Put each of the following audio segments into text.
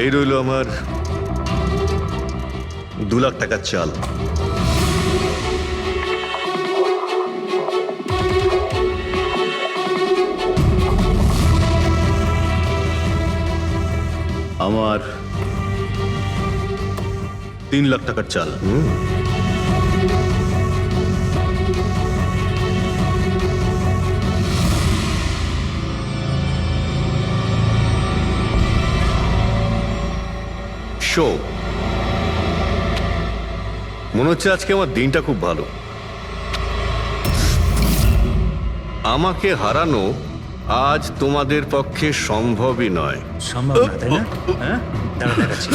এই রইল আমার 2 লাখ টাকার চাল। আমার 3 লাখ টাকার চাল। শো, মনে হচ্ছে আজকে আমার দিনটা খুব ভালো। আমাকে হারানো আজ তোমাদের পক্ষে সম্ভবই নয়। সম্ভব না, তাই না? হ্যাঁ, দাঁড়া দেখাচ্ছি।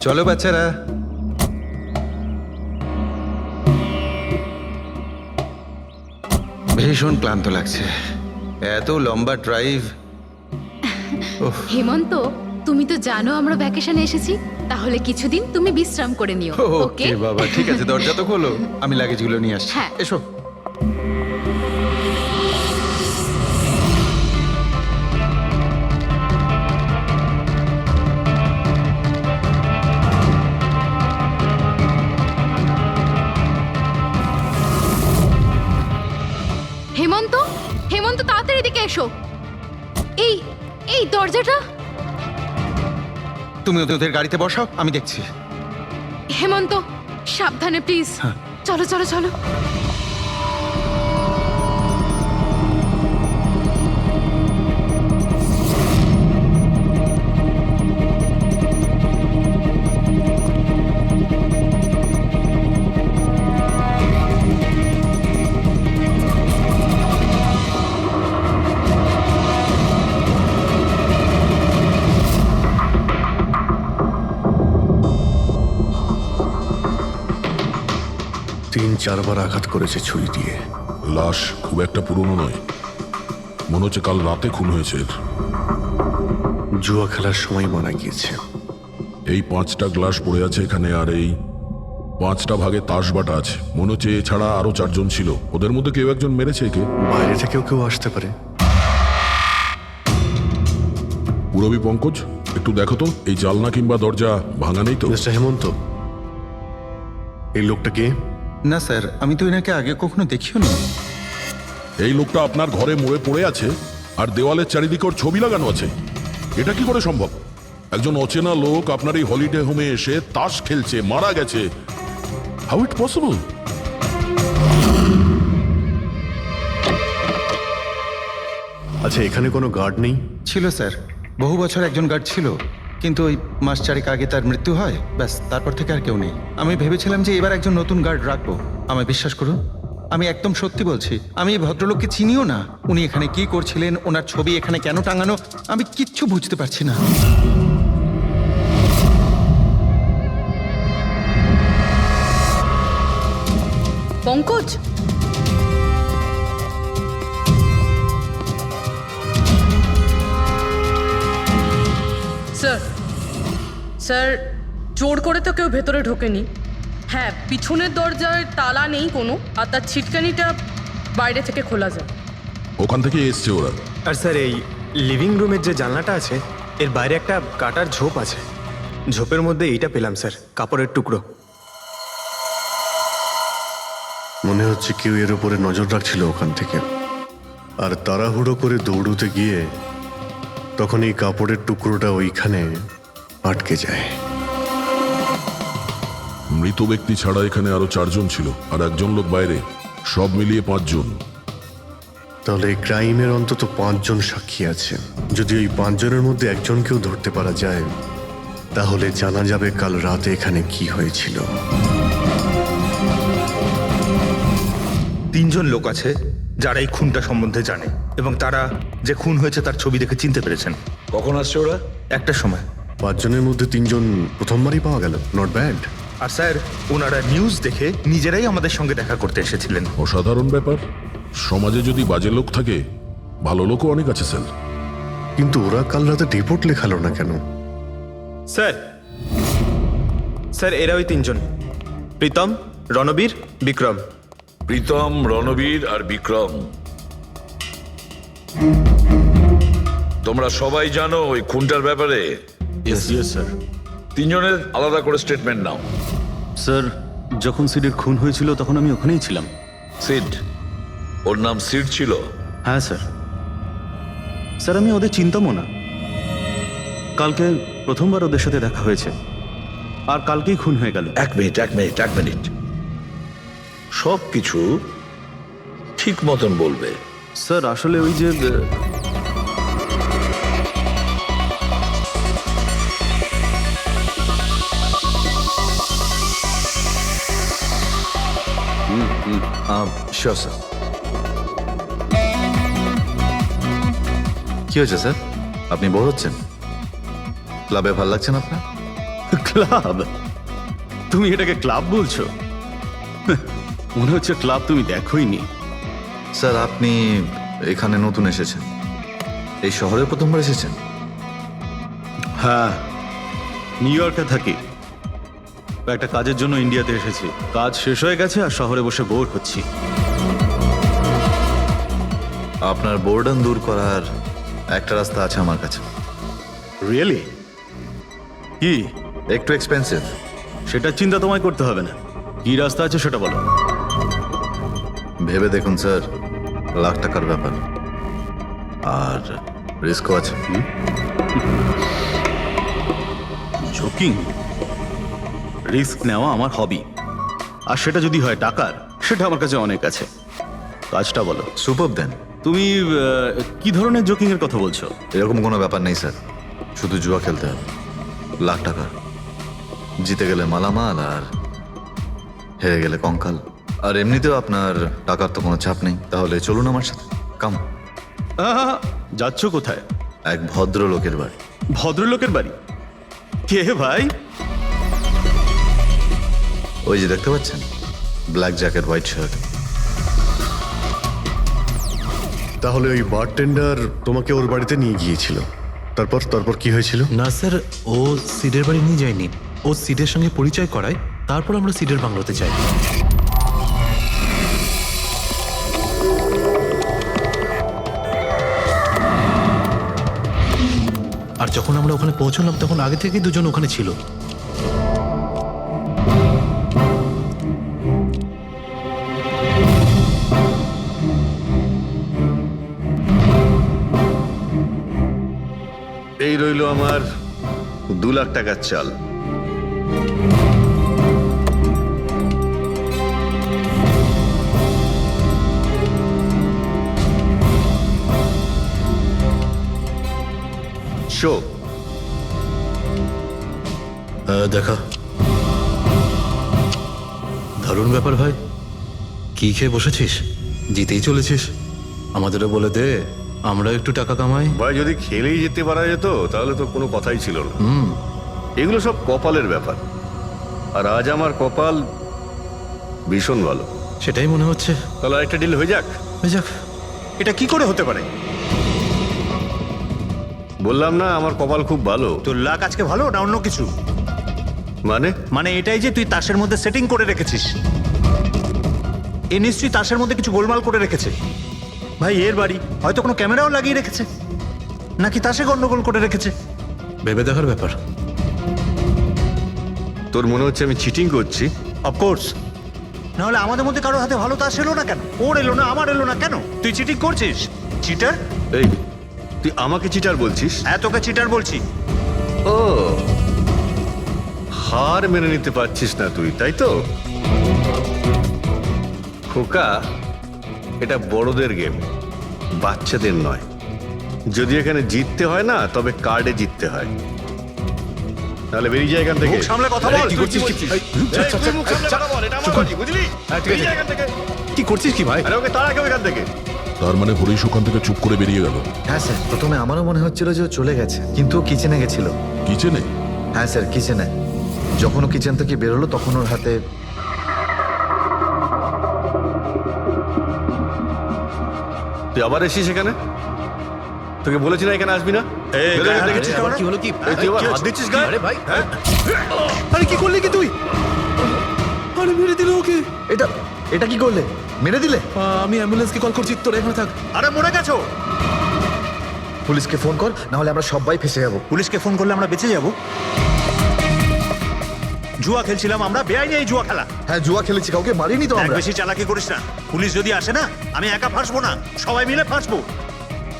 চলো বাচ্চারা, ভীষণ ক্লান্ত লাগছে, এত লম্বা ড্রাইভ। হেমন্ত, তুমি তো জানো আমরা ভ্যাকেশনে এসেছি, তাহলে কিছুদিন তুমি বিশ্রাম করে নিও। ওকে ওকে বাবা, ঠিক আছে, দরজা তো খোলো, আমি লাগেজগুলো নিয়ে আসছি। হ্যাঁ। এসো। হেমন্ত, হেমন্ত তাড়াতাড়ি এদিকে এসো। এই এই দরজাটা। তুমি ওদের গাড়িতে বসাও, আমি দেখছি। হেমন্ত, সাবধানে প্লিজ। চলো চলো চলো। তিন চারবার আঘাত করেছে ছুরি দিয়ে। লাশ খুব একটা পুরনো নয়, মনে হচ্ছে কাল রাতে খুন হয়েছে এর। জুয়া খেলার সময় মারা গিয়েছে। এই 5টা গ্লাস পড়ে আছে এখানে, আর এই 5টা ভাগে তাস বাটা আছে। মনে হচ্ছে এছাড়া আরো 4 জন ছিল, ওদের মধ্যে কেউ একজন মেরেছে একে। বাইরে থেকেও কেউ আসতে পারে। পুরবী পঙ্কজ, একটু দেখো তো এই জালনা কিংবা দরজা ভাঙা নেই তো? মিস্টার হেমন্ত, এই লোকটা কে? না স্যার, আমি তো এনাকে আগে কখনো দেখিও নি। এই লোকটা আপনার ঘরে মরে পড়ে আছে, আর দেওয়ালের চারিদিকে ওর ছবি লাগানো আছে। এটা কি করে সম্ভব? একজন অচেনা লোক আপনার এই হলিডে হোমে এসে তাস খেলছে, মারা গেছে। How it possible? আচ্ছা, এখানে কোনো গার্ড নেই? ছিল স্যার, বহু বছর একজন গার্ড ছিল, কিন্তু ওই মাস চারেক আগে তার মৃত্যু হয়, ব্যাস তারপর থেকে আর কেউ নেই। আমি ভেবেছিলাম যে এবার একজন নতুন গার্ড রাখবো। আমায় বিশ্বাস করুন, আমি একদম সত্যি বলছি, আমি এই ভদ্রলোককে চিনিও না। উনি এখানে কি করছিলেন, ওনার ছবি এখানে কেন টাঙানো, আমি কিচ্ছু বুঝতে পারছি না। পঙ্কজ, স্যার স্যার, জোর করে তো কেউ ভেতরে ঢোকেনি। হ্যাঁ, পিছনের দরজায় তালা নেই কোনো, আর তার ছিটকানিটা বাইরে থেকে খোলা যায়। ওখান থেকে এসছে ওরা। আর স্যার, এই লিভিং রুমের যে জানলাটা আছে, এর বাইরে একটা কাটার ঝোপ আছে। ঝোপের মধ্যে এইটা পেলাম স্যার, কাপড়ের টুকরো। মনে হচ্ছে কেউ এর উপরে নজর রাখছিল ওখান থেকে, আর তাড়াহুড়ো করে দৌড়তে গিয়ে তখন এই কাপড়ের টুকরোটা ওইখানে আটকে যায়। মৃত ব্যক্তি ছাড়া এখানে আরো 4 জন ছিল, আর একজন লোক বাইরে, সব মিলিয়ে 5 জন। তাহলে এই ক্রাইমের অন্তত 5 জন সাক্ষী আছে। যদি ওই 5 জনের মধ্যে একজনকেও ধরতে পারা যায়, তাহলে জানা যাবে কাল রাতে এখানে কি হয়েছিল। 3 জন লোক আছে যারা এই খুনটা সম্বন্ধে জানে, এবং তারা যে খুন হয়েছে তার ছবি দেখে চিনতে পেরেছেন। কখন আসছে ওরা? একটা সময়। 5 জনের মধ্যে 3 জন প্রথমবারই পাওয়া গেল, নট ব্যাড। আর স্যার ওনারা নিউজ দেখে নিজেরাই আমাদের সঙ্গে দেখা করতে এসেছিলেন। অসাধারণ ব্যাপার। সমাজে যদি বাজে লোক থাকে, ভালো লোকও অনেক আছে স্যার। কিন্তু ওরা কাল রাতে রিপোর্ট লেখালো না কেন? স্যার স্যার এরা ওই তিনজন, প্রীতম, রণবীর, বিক্রম। প্রীতম, রণবীর আর বিক্রম, তোমরা সবাই জানো ওই খুনটার ব্যাপারে। স্যার। তিনজনের আলাদা করে স্টেটমেন্ট নাও। স্যার, যখন সিডের খুন হয়েছিল তখন আমি ওখানেই ছিলাম। সিড, ওর নাম সিড ছিল? হ্যাঁ স্যার। স্যার, আমি ওদের চিনতামও না। কালকে প্রথমবার ওদের সাথে দেখা হয়েছে, আর কালকেই খুন হয়ে গেল। এক মিনিট, সব কিছু ঠিক মতন বলবে। স্যার, আসলে ওই যে শিওর স্যার। কি হয়েছে স্যার? আপনি বোর হচ্ছেন? ক্লাবে ভালো লাগছে না আপনার? ক্লাব? তুমি এটাকে ক্লাব বলছো? মনে হচ্ছে ক্লাব তুমি দেখোইনি। স্যার, আপনি এখানে নতুন এসেছেন, এই শহরে প্রথমবার এসেছেন? হ্যাঁ, নিউ ইয়র্কে থাকি। একটা কাজের জন্য ইন্ডিয়াতে এসেছি। কাজ শেষ হয়ে গেছে আর শহরে বসে বোর হচ্ছি। আপনার বোর্ডন দূর করার একটা রাস্তা আছে আমার কাছে। রিয়েলি? কি? একটু এক্সপেন্সিভ। সেটার চিন্তা তোমায় করতে হবে না। কি রাস্তা আছে সেটা বলো। ভেবে দেখুন স্যার, লাখ টাকার ব্যাপার, আর রিস্কও আছে। ঝুঁকিং, রিস্ক নেওয়া আমার হবি। আর সেটা যদি হয় টাকার, সেটা আমার কাছে অনেক আছে। কাজটা বলো। সুপার দেন। তুমি কি ধরনের জোকিং এর কথা বলছো? এরকম কোনো ব্যাপার নেই স্যার, শুধু জুয়া খেলতে হবে। লাখ টাকা, জিতে গেলে মালামাল আর হেরে গেলে কঙ্কাল। আর এমনিতেও আপনার টাকার তো কোনো চাপ নেই। তাহলে চলুন আমার সাথে, কাম। যাচ্ছ কোথায়? এক ভদ্রলোকের বাড়ি। ভদ্রলোকের বাড়ি? কে ভাই? ওই যে দেখতে পাচ্ছেন, ব্ল্যাক জ্যাকেট, হোয়াইট শার্ট। তাহলে ওই বারটেন্ডার তোমাকে ওর বাড়িতে নিয়ে গিয়েছিল, তারপর তারপর কি হয়েছিল? না স্যার, ও সিডের বাড়ি নিয়ে যায়নি। ও সিডের সঙ্গে পরিচয় করায়, তারপর আমরা সিডের বাংলোতে যাই। আর যখন আমরা ওখানে পৌঁছলাম তখন আগে থেকেই দুজন ওখানে ছিল। এই রইল আমার 2 লাখ টাকার চাল। শো দেখা। দারুণ ব্যাপার ভাই। কি খেয়ে বসেছিস? জিতেই চলেছিস। আমাদেরও বলে দে, আমরা একটু টাকা কামাই। ভাই, যদি খেলেই যেতে পারা যেত তাহলে তো কোনো কথাই ছিল না। এগুলো সব কপালের ব্যাপার, আর আজ আমার কপাল ভীষণ ভালো। সেটাই মনে হচ্ছে। তাহলে একটা ডিল হয়ে যাক। হয়ে যাক। এটা কি করে হতে পারে? বললাম না আমার কপাল খুব ভালো। তোর লাক আজকে ভালো না অন্য কিছু? মানে এটাই যে তুই তাসের মধ্যে সেটিং করে রেখেছিস। এ নিশ্চয়ই তাসের মধ্যে কিছু গোলমাল করে রেখেছে। ভাই, এর বাড়ি হয়তো কোনো ক্যামেরাও লাগিয়ে রেখেছে, নাকি তাসে গন্ডগোল করে রেখেছে। ভেবে দেখার ব্যাপার। তোর মনে হচ্ছে আমি চিটিং করছি? অফকোর্স, নাহলে আমাদের মধ্যে কারো হাতে ভালো তাস এলো না কেন? ওর এলো না, আমার এলো না কেন? তুই চিটিং করছিস, চিটার। এই, তুই আমাকে চিটার বলছিস? হ্যাঁ, তোকে চিটার বলছি। ও, হার মেনে নিতে পারছিস না তুই, তাই তো? খোকা, এটা বড়দের গেম, বাচ্চাদের নয়। যদি এখানে জিততে হয় না, তবে কার্ডে জিততে হয়। তাহলে বেরিয়ে যায় এখান থেকে। মুখ সামলে কথা বল। কি করছিস? তুই মুখ সামলে কথা বল, এটা আমার বাড়ি, বুঝলি? বেরিয়ে যা এখান থেকে। কি করছিস কি ভাই? আরে ওকে তাড়া কেউ এখান থেকে। তার মানে হরিশ ওখান থেকে চুপ করে বেরিয়ে গেল? হ্যাঁ স্যার, প্রথমে আমারও মনে হচ্ছিল যে ও চলে গেছে, কিন্তু ও কিচেনে গেছিল। কিচেনে? হ্যাঁ স্যার, কিচেনে। যখন ও কিচেন থেকে বেরোলো তখন ওর হাতে তুই আবার এসিস এখানে? তোকে বলেছি না এখানে আসবি না? দেখেছিস আবার কি হলো কি? এই তুই আবার হাত দিচ্ছিস গায়ে? আরে ভাই, আরে কি করলি কি তুই? আরে মেরে দিল ওকে। এটা এটা কি করলে? মেরে দিলে? আমি অ্যাম্বুলেন্সকে কল করছি, তোরা এখানে থাক। আরে মরে গেছো। পুলিশকে ফোন কর, না হলে আমরা সবাই ফেসে যাবো। পুলিশকে ফোন করলে আমরা বেঁচে যাব? জুয়া খেলছিলাম আমরা, বেআইনি এই জুয়া খেলা। হ্যাঁ জুয়া খেলেছি, কাউকে মারিনি তো দেখ, আমরা। বেশি চালাকি করিস না। পুলিশ যদি আসে না, আমি একা ফাঁসবো না, সবাই মিলে ফাঁসবো।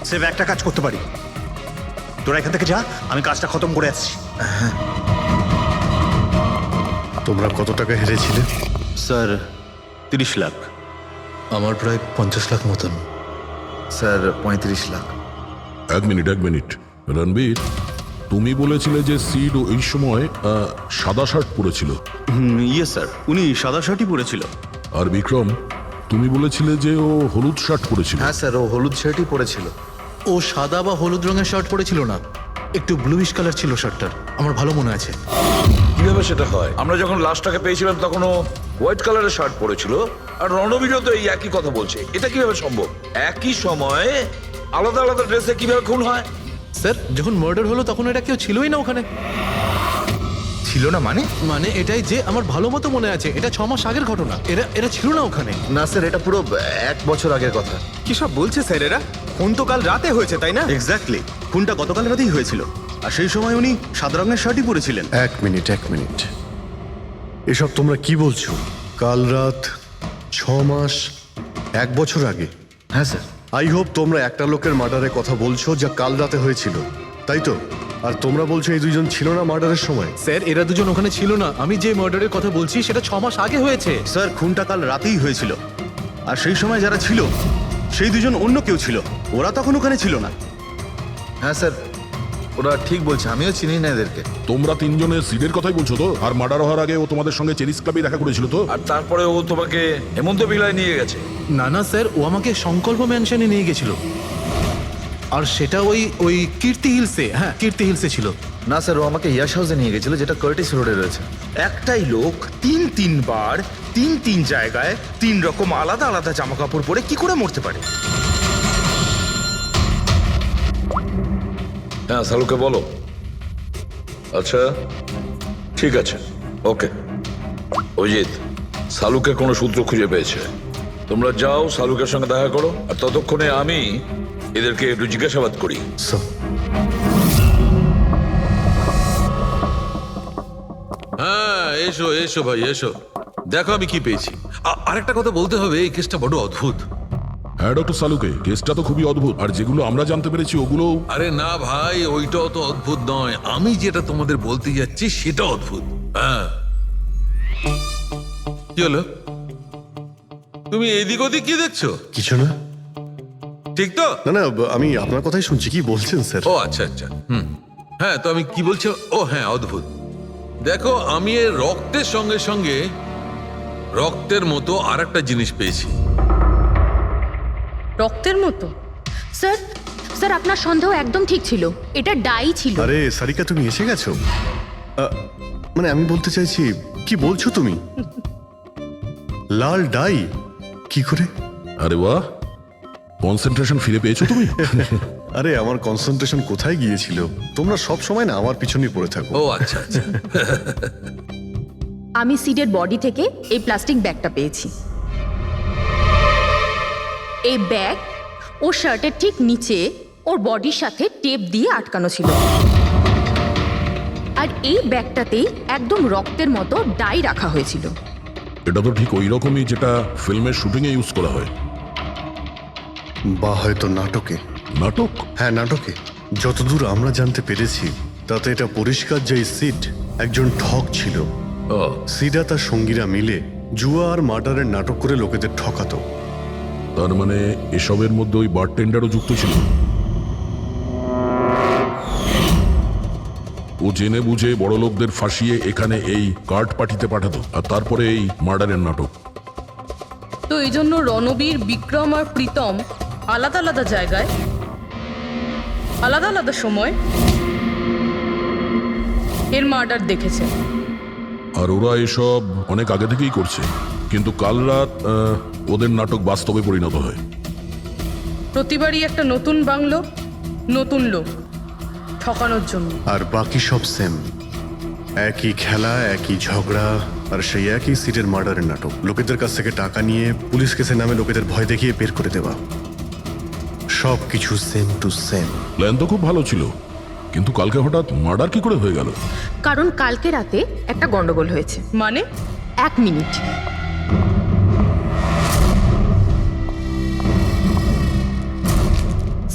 সেভ একটা কাজ করতে পারি, তোরা এখান থেকে যা, আমি কাজটা খতম করে আসছি। তোমরা কত টাকা হেরেছিলে? স্যার 30 লাখ। আমার প্রায় 50 লাখ মতন। স্যার 35 লাখ। এক মিনিট রণবীর, তুমি বলেছিলে যে সিড ওই সময় সাদা শার্ট পরেছিল, ইয়ে স্যার, উনি সাদা শার্টই পরেছিল। আর বিক্রম, তুমি বলেছিলে যে ও হলুদ শার্ট পরেছিল। হ্যাঁ স্যার, ও হলুদ শার্টই পরেছিল। ও সাদা বা হলুদ রঙের শার্ট পরেছিল না, একটু ব্লুইশ কালার ছিল শার্টটার, আমার ভালো মনে আছে। কিভাবে সেটা হয়? আমরা যখন লাশটাকে পেয়েছিলাম তখন ও হোয়াইট কালারের শার্ট পরেছিল, আর রণবীরও তো এই একই কথা বলছে। এটা কিভাবে সম্ভব? একই সময়ে আলাদা আলাদা ড্রেসে কিভাবে খুন হয়? স্যার, যখন মার্ডার হলো তখন এটা কেউ ছিলই না ওখানে। ছিল না মানে? মানে এটাই যে আমার ভালো মতো মনে আছে, এটা 6 মাস আগের ঘটনা। এরা ছিল না ওখানে। না স্যার, এটা পুরো 1 বছর আগের কথা। কি সব বলছে স্যার এরা? খুন তো কাল রাতে হয়েছে, তাই না? এক্স্যাক্টলি, খুনটা গতকাল রাতেই হয়েছিল। আর সেই সময় উনি সাদা রঙের শার্টই পরেছিলেন। এক মিনিট, এসব তোমরা কি বলছো? কাল রাত, 6 মাস, 1 বছর আগে? হ্যাঁ স্যার। আই হোপ তোমরা একটা লোকের মার্ডারের কথা বলছো যা কাল রাতে হয়েছিল, তাই তো? আর তোমরা বলছো এই দুজন ছিল না মার্ডারের সময়? স্যার, এরা দুজন ওখানে ছিল না। আমি যে মার্ডারের কথা বলছি সেটা 6 মাস আগে হয়েছে। স্যার, খুনটা কাল রাতেই হয়েছিল। আর সেই সময় যারা ছিল সেই দুজন অন্য কেউ ছিল, ওরা তখন ওখানে ছিল না। হ্যাঁ স্যার, ওরা ঠিক বলছে, আমিও চিনি না এদেরকে। তোমরা তিনজনের সিডের কথাই বলছো তো? আর মার্ডার হওয়ার আগে ও তোমাদের সঙ্গে চেরিস ক্লাবে দেখা করেছিল তো? আর তারপরে ও তোমাকে হেমন্ত বিলায় নিয়ে গেছে। না স্যার, ও আমাকে সংকল্প ম্যানশনে নিয়ে গেছিল। আর সেটা ওই কীর্তি হিলসে, হ্যাঁ কীর্তি হিলসে ছিল। না স্যার, ও আমাকে ইয়াশ হাউসে নিয়ে গেছিল, যেটা কার্টিস রোডে রয়েছে। একটাই লোক তিনবার 3 জায়গায় 3 রকম আলাদা আলাদা জামা কাপড় পরে কি করে মরতে পারে? হ্যাঁ, সালুকে বলো। আচ্ছা ঠিক আছে, ওকে। অজিত, সালুকে কোনো সূত্র খুঁজে পেয়েছে। তোমরা যাও, সালুকের সঙ্গে দেখা করো, আর ততক্ষণে আমি এদেরকে একটু জিজ্ঞাসাবাদ করি। হ্যাঁ, এসো ভাই এসো, দেখো আমি কি পেয়েছি। আরেকটা কথা বলতে হবে, এই কেসটা বড় অদ্ভুত। হ্যাঁ ডক্টর সালুকে, কেসটা তো খুবই অদ্ভুত, আর যেগুলো আমরা জানতে পেরেছি ওগুলো। আরে না ভাই, ওইটাও তো অদ্ভুত নয়, আমি যেটা তোমাদের বলতে যাচ্ছি সেটা অদ্ভুত। হ্যাঁ, কি হলো? তুমি এদিক ওদিক কি দেখছো? কিছু না। ঠিক তো? না, আমি আপনার কথাই শুনছি। কি বলছেন স্যার? ও আচ্ছা, হ্যাঁ, তো আমি কি বলছি? ও হ্যাঁ, অদ্ভুত। দেখো, আমি এর রক্তের সঙ্গে সঙ্গে রক্তের মতো আর একটা জিনিস পেয়েছি। রক্তের মতো? স্যার আপনার সন্দেহ একদম ঠিক ছিল, এটা ডাই ছিল। আরে সারিকা, তুমি এসে গেছো? মানে আমি বলতে চাইছি, কি বলছো তুমি? লাল ডাই? কি করে? আরে বাহ, কনসেন্ট্রেশন ফিরে পেয়েছো তুমি? আরে আমার কনসেন্ট্রেশন কোথায় গিয়েছিল? তোমরা সব সময় না আমার পিছনেই পড়ে থাকো। ও আচ্ছা। আমি সিডের বডি থেকে এই প্লাস্টিক ব্যাগটা পেয়েছি। এই ব্যাগ ওর শার্টের ঠিক নিচে ওর বডির সাথে টেপ দিয়ে আটকানো ছিল। আর এই ব্যাগটাতেই একদম রক্তের মতো ডাই রাখা হয়েছিল। এটা তো ঠিক ওই রকমই যেটা ফিল্মের শুটিং এ ইউজ করা হয়। বা হয়তো নাটকে। নাটক? হ্যাঁ, নাটকে। যতদূর আমরা জানতে পেরেছি তাতে এটা পরিষ্কার যে সিড একজন ঠক ছিল। সিডা তার সঙ্গীরা মিলে জুয়া আর মার্ডারের নাটক করে লোকেদের ঠকাতো। তার মানে এসবের মধ্যে ওই বারটেন্ডারও যুক্ত ছিল। ও জেনে বুঝে বড় লোকদের ফাঁসিয়ে এখানে এই কার্ড পাঠিতে পাঠাতো, আর তারপরে এই মার্ডারের নাটক। তো এই জন্য রণবীর, বিক্রম আর প্রীতম আলাদা আলাদা জায়গায় আলাদা আলাদা সময় এর মার্ডার দেখেছে। আর ওরা এসব অনেক আগে থেকেই করছে, কিন্তু কাল রাত ওদের নাটক বাস্তবে পরিণত হয়। প্রতিবারই একটা নতুন বাংলো, নতুন লোক ঠকানোর জন্য। আর বাকি সব সেম, একই খেলা, একই ঝগড়া, আর সেই একই সিটের মার্ডারের নাটক। লোকেদের কাছ থেকে টাকা নিয়ে পুলিশ কেসের নামে লোকেদের ভয় দেখিয়ে বের করে দেওয়া, সব কিছু সেম টু সেম। প্ল্যান তো খুব ভালো ছিল, কিন্তু কালকে হঠাৎ মার্ডার কি করে হয়ে গেল? কারণ কালকে রাতে একটা গন্ডগোল হয়েছে। মানে 1 মিনিট।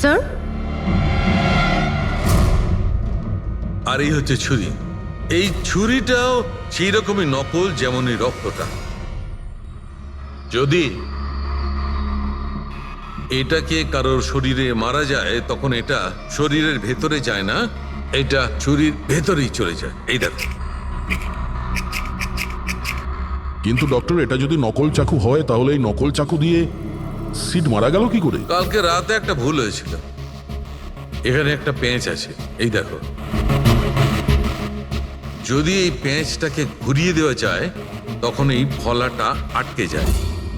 স্যার, আর এই হচ্ছে ছুরি। এই ছুরিটাও সেই রকমই নকল যেমনই রক্তটা। যদি এটাকে কারোর শরীরে মারা যায় তখন এটা শরীরের ভেতরে যায় না, এটা ছুরির ভেতরেই চলে যায়। এই দেখো। কিন্তু ডক্টর, এটা যদি নকল চাকু হয় তাহলে এই নকল চাকু দিয়ে সিড মারা গেল কি করে? কালকে রাতে একটা ভুল হয়েছিল। এখানে একটা পেঁচ আছে, এই দেখো। যদি এই পেঁচটাকে ঘুরিয়ে দেওয়া যায় তখন এই ফলাটা আটকে যায়,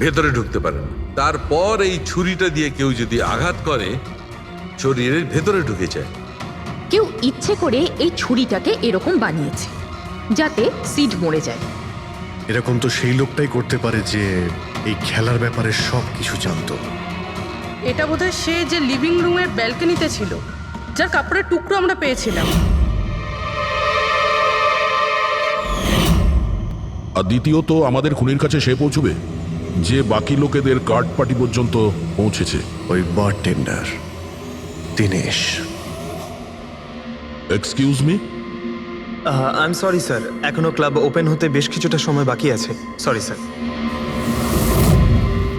ভেতরে ঢুকতে পারে না। তারপর এই ছুরিটা দিয়ে কেউ যদি আঘাত করে শরীরের ভেতরে ঢুকে যায়। কেউ ইচ্ছে করে এই ছুরিটাকে এরকম বানিয়েছে যাতে সিড মরে যায়। এরকম তো সেই লোকটাই করতে পারে যে এই খেলার ব্যাপারে সব কিছু জানতো। এটা বোধহয় সে যে লিভিং রুমের ব্যালকনিতে ছিল, যার কাপড়ের টুকরো আমরা পেয়েছিলাম। আর দ্বিতীয়ত, আমাদের খুনির কাছে সে পৌঁছবে যে বাকি লোকেদের কার্ড পার্টি পর্যন্ত পৌঁছেছে। ওই bartender Dinesh. Excuse me? I am sorry sir, এখনো ক্লাব ওপেন হতে বেশ কিছুটা সময় বাকি আছে। Sorry sir.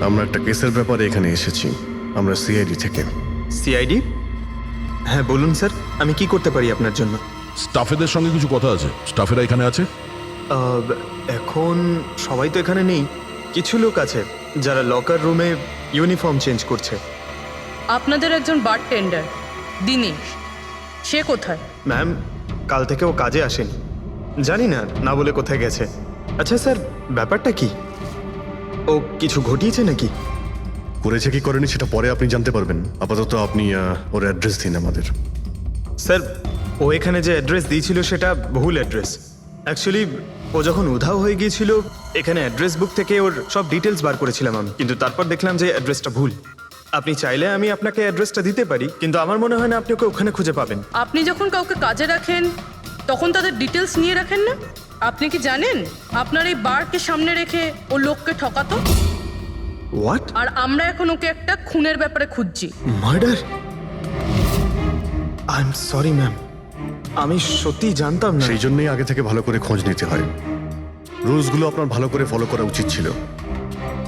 আমরা একটা কেসের ব্যাপারে এখানে এসেছি, আমরা সিআইডি থেকে। সিআইডি? হ্যাঁ বলুন স্যার, আমি কি করতে পারি আপনার জন্য? স্টাফেদের সঙ্গে কিছু কথা আছে। স্টাফেরা এখানে আছে? এখন সবাই তো এখানে নেই, কিছু লোক আছে যারা লকার রুমে ইউনিফর্ম চেঞ্জ করছে। আপনাদের একজন বারটেন্ডার দিনেশ, সে কোথায়? ম্যাম, কাল থেকে ও কাজে আসেনি, জানি না না বলে কোথায় গেছে। আচ্ছা স্যার, ব্যাপারটা কি? ও কিছু ঘটিয়েছে নাকি? করেছে কি করেনি সেটা পরে আপনি জানতে পারবেন। আপাতত আপনি ওর অ্যাড্রেস দিন আমাদের। স্যার, ও এখানে যে অ্যাড্রেস দিয়েছিল সেটা ভুল অ্যাড্রেস। অ্যাকচুয়ালি ও যখন উধাও হয়ে গিয়েছিল এখানে অ্যাড্রেস বুক থেকে ওর সব ডিটেলস বার করেছিলাম আমি, কিন্তু তারপর দেখলাম যে অ্যাড্রেসটা ভুল। আপনি চাইলে আমি আপনাকে অ্যাড্রেসটা দিতে পারি, কিন্তু আমার মনে হয় না আপনি ওকে ওখানে খুঁজে পাবেন। আপনি যখন কাউকে কাজে রাখেন তখন তাদের ডিটেলস নিয়ে রাখেন না? আপনি কি জানেন আপনার এই বারকে সামনে রেখে ও লোককে ঠকাতো? হোয়াট? আর আমরা এখন ওকে একটা খুনের ব্যাপারে খুঁজছি। Murder? I am sorry ma'am, আমি সত্যি জানতাম না। সেই জন্যই আগে থেকে ভালো করে খোঁজ নিতে হয়। রুলসগুলো আপনার ভালো করে ফলো করা উচিত ছিল।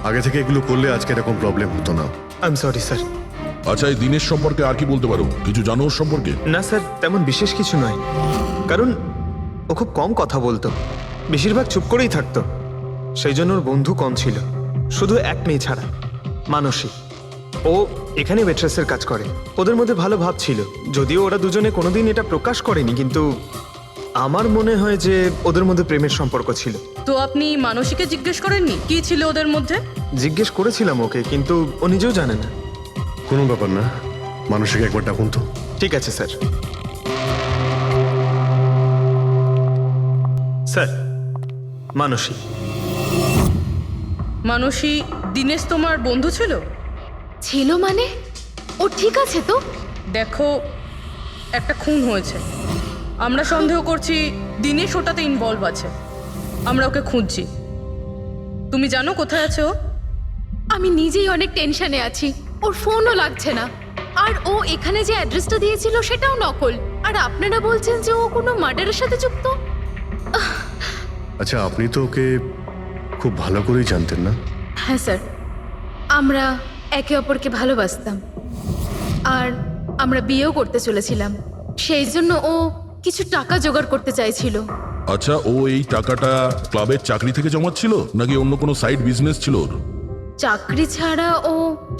আগে থেকে এগুলো করলে আজকে এরকম প্রবলেম হতো না। I am sorry sir. আচ্ছা, এই দিনের সম্পর্কে আর কি বলতে পারো? কিছু জানো ওর সম্পর্কে? না স্যার, তেমন বিশেষ কিছু নয়, কারণ ও খুব কম কথা বলতো, বেশিরভাগ চুপ করেই থাকতো। সেই জন্য ওর বন্ধু কম ছিল, শুধু এক মেয়ে ছাড়া, মানসী। ও এখানে ওয়েট্রেসের কাজ করে। ওদের মধ্যে ভালো ভাব ছিল, যদিও ওরা দুজনে কোনোদিন এটা প্রকাশ করেনি, কিন্তু আমার মনে হয় যে ওদের মধ্যে প্রেমের সম্পর্ক ছিল। তো আপনি মানসীকে জিজ্ঞেস করেননি কি ছিল ওদের মধ্যে? জিজ্ঞেস করেছিলাম ওকে, কিন্তু ও নিজেও জানে না। কোনো ব্যাপার না, মানুষকে একবার ডাকুন তো। ঠিক আছে স্যার। স্যার, মানসী। মানসী, দিনেশ তোমার বন্ধু ছিল? ছিল মানে? ও ঠিক আছে তো? দেখো, একটা খুন হয়েছে, আমরা সন্দেহ করছি দিনেশ ওটাতে ইনভলভ আছে। আমরা ওকে খুঁজছি। তুমি জানো কোথায় আছে ও? আমি নিজেই অনেক টেনশনে আছি, ওর ফোনও লাগছে না। আর ও এখানে যে অ্যাড্রেসটা দিয়েছিল সেটাও নকল। আর আপনারা বলছেন যে ও কোনো মার্ডারের সাথে যুক্ত? আচ্ছা, আপনি তো ওকে খুব ভালো করেই জানতেন না? হ্যাঁ স্যার, আমরা একে অপরকে ভালোবাসতাম আর আমরা বিয়েও করতে চলেছিলাম। সেই জন্য ও কিছু টাকা জোগাড় করতে চাইছিল। আচ্ছা, ও এই টাকাটা ক্লাবের চাকরি থেকে জমাচ্ছিল নাকি অন্য কোনো সাইড বিজনেস ছিল ওর? চাকরি ছাড়া ও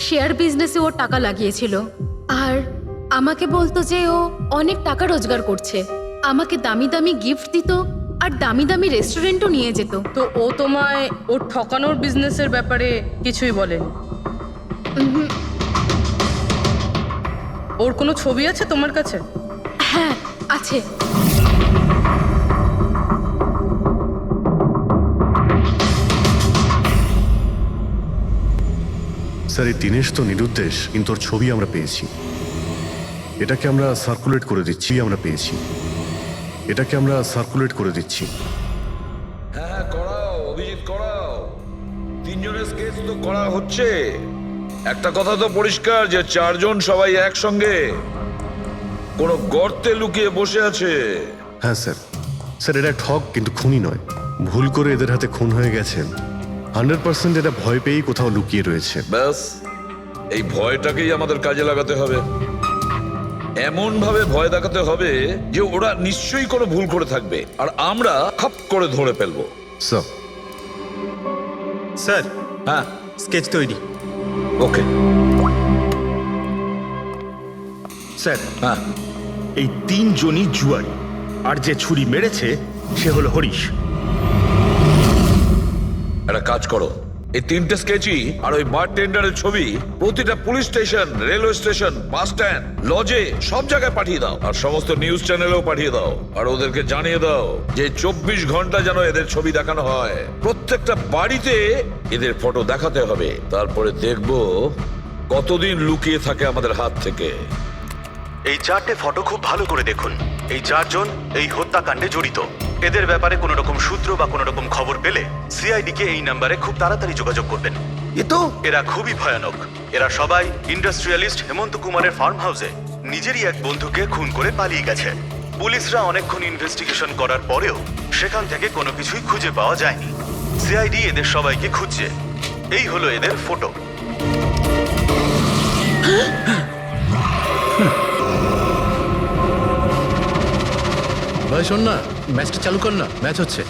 শেয়ার বিজনেসে ও টাকা লাগিয়েছিল। আর আমাকে বলতো যে ও অনেক টাকা রোজগার করছে, আমাকে দামি দামি গিফট দিত, আর দামি দামি রেস্টুরেন্টও নিয়ে যেত। তো ও তোমায় ওর ঠকানোর বিজনেসের ব্যাপারে কিছুই বলেনি? ওর কোনো ছবি আছে তোমার কাছে? হ্যাঁ আছে। স্যার এই দিনেশ তো নিরুদ্দেশ, কিন্তু ওর ছবি আমরা পেয়েছি। এটাকে আমরা সার্কুলেট করে দিচ্ছি। হ্যাঁ করাও অভিজিৎ, করাও। তিনজনের স্কেচ তো করা হচ্ছে। একটা কথা তো পরিষ্কার যে চারজন সবাই একসঙ্গে কোনো গর্তে লুকিয়ে বসে আছে। হ্যাঁ স্যার। স্যার এরা ঠক কিন্তু খুনি নয়। ভুল করে এদের হাতে খুন হয়ে গেছেন। 100% এটা ভয় পেয়েই কোথাও লুকিয়ে রয়েছে। ব্যাস এই ভয়টাকেই আমাদের কাজে লাগাতে হবে। এমন ভাবে ভয় দেখাতে হবে যে ওরা নিশ্চয়ই কোনো ভুল করে থাকবে আর আমরা খাপ করে ধরে ফেলবো। স্যার স্যার, হ্যাঁ স্কেচ তৈরি। ওকে স্যার, হ্যাঁ এই তিনজনই জুয়ারি, আর যে ছুরি মেরেছে সে হলো হরিশ। একটা কাজ করো, এই তিনটে স্কেচই আর ওই বারটেন্ডারের ছবি প্রতিটা police station, railway station, bus stand, লজে সব জায়গায় পাঠিয়ে দাও। আর সমস্ত নিউজ চ্যানেলেও পাঠিয়ে দাও। আর ওদেরকে জানিয়ে দাও যে 24 ঘন্টা যেন এদের ছবি দেখানো হয়। প্রত্যেকটা বাড়িতে এদের ফটো দেখাতে হবে। তারপরে দেখবো কতদিন লুকিয়ে থাকে আমাদের হাত থেকে। এই 4টে ফটো খুব ভালো করে দেখুন। এই 4 জন এই হত্যাকাণ্ডে জড়িত। এদের ব্যাপারে কোনো রকম সূত্র বা কোনো রকম খবর পেলে সিআইডি কে এই নাম্বারে খুব তাড়াতাড়ি যোগাযোগ করবেন। এরা খুবই ভয়ানক। এরা সবাই ইন্ডাস্ট্রিয়ালিস্ট হেমন্ত কুমারের ফার্ম হাউসে নিজেরই এক বন্ধুকে খুন করে পালিয়ে গেছে। পুলিশরা অনেকক্ষণ ইনভেস্টিগেশন করার পরেও সেখান থেকে কোনো কিছুই খুঁজে পাওয়া যায়নি। সিআইডি এদের সবাইকে খুঁজছে। এই হলো এদের ফটো। ভাই শোন না, ম্যাচটা চালু কর না, ম্যাচ হচ্ছে।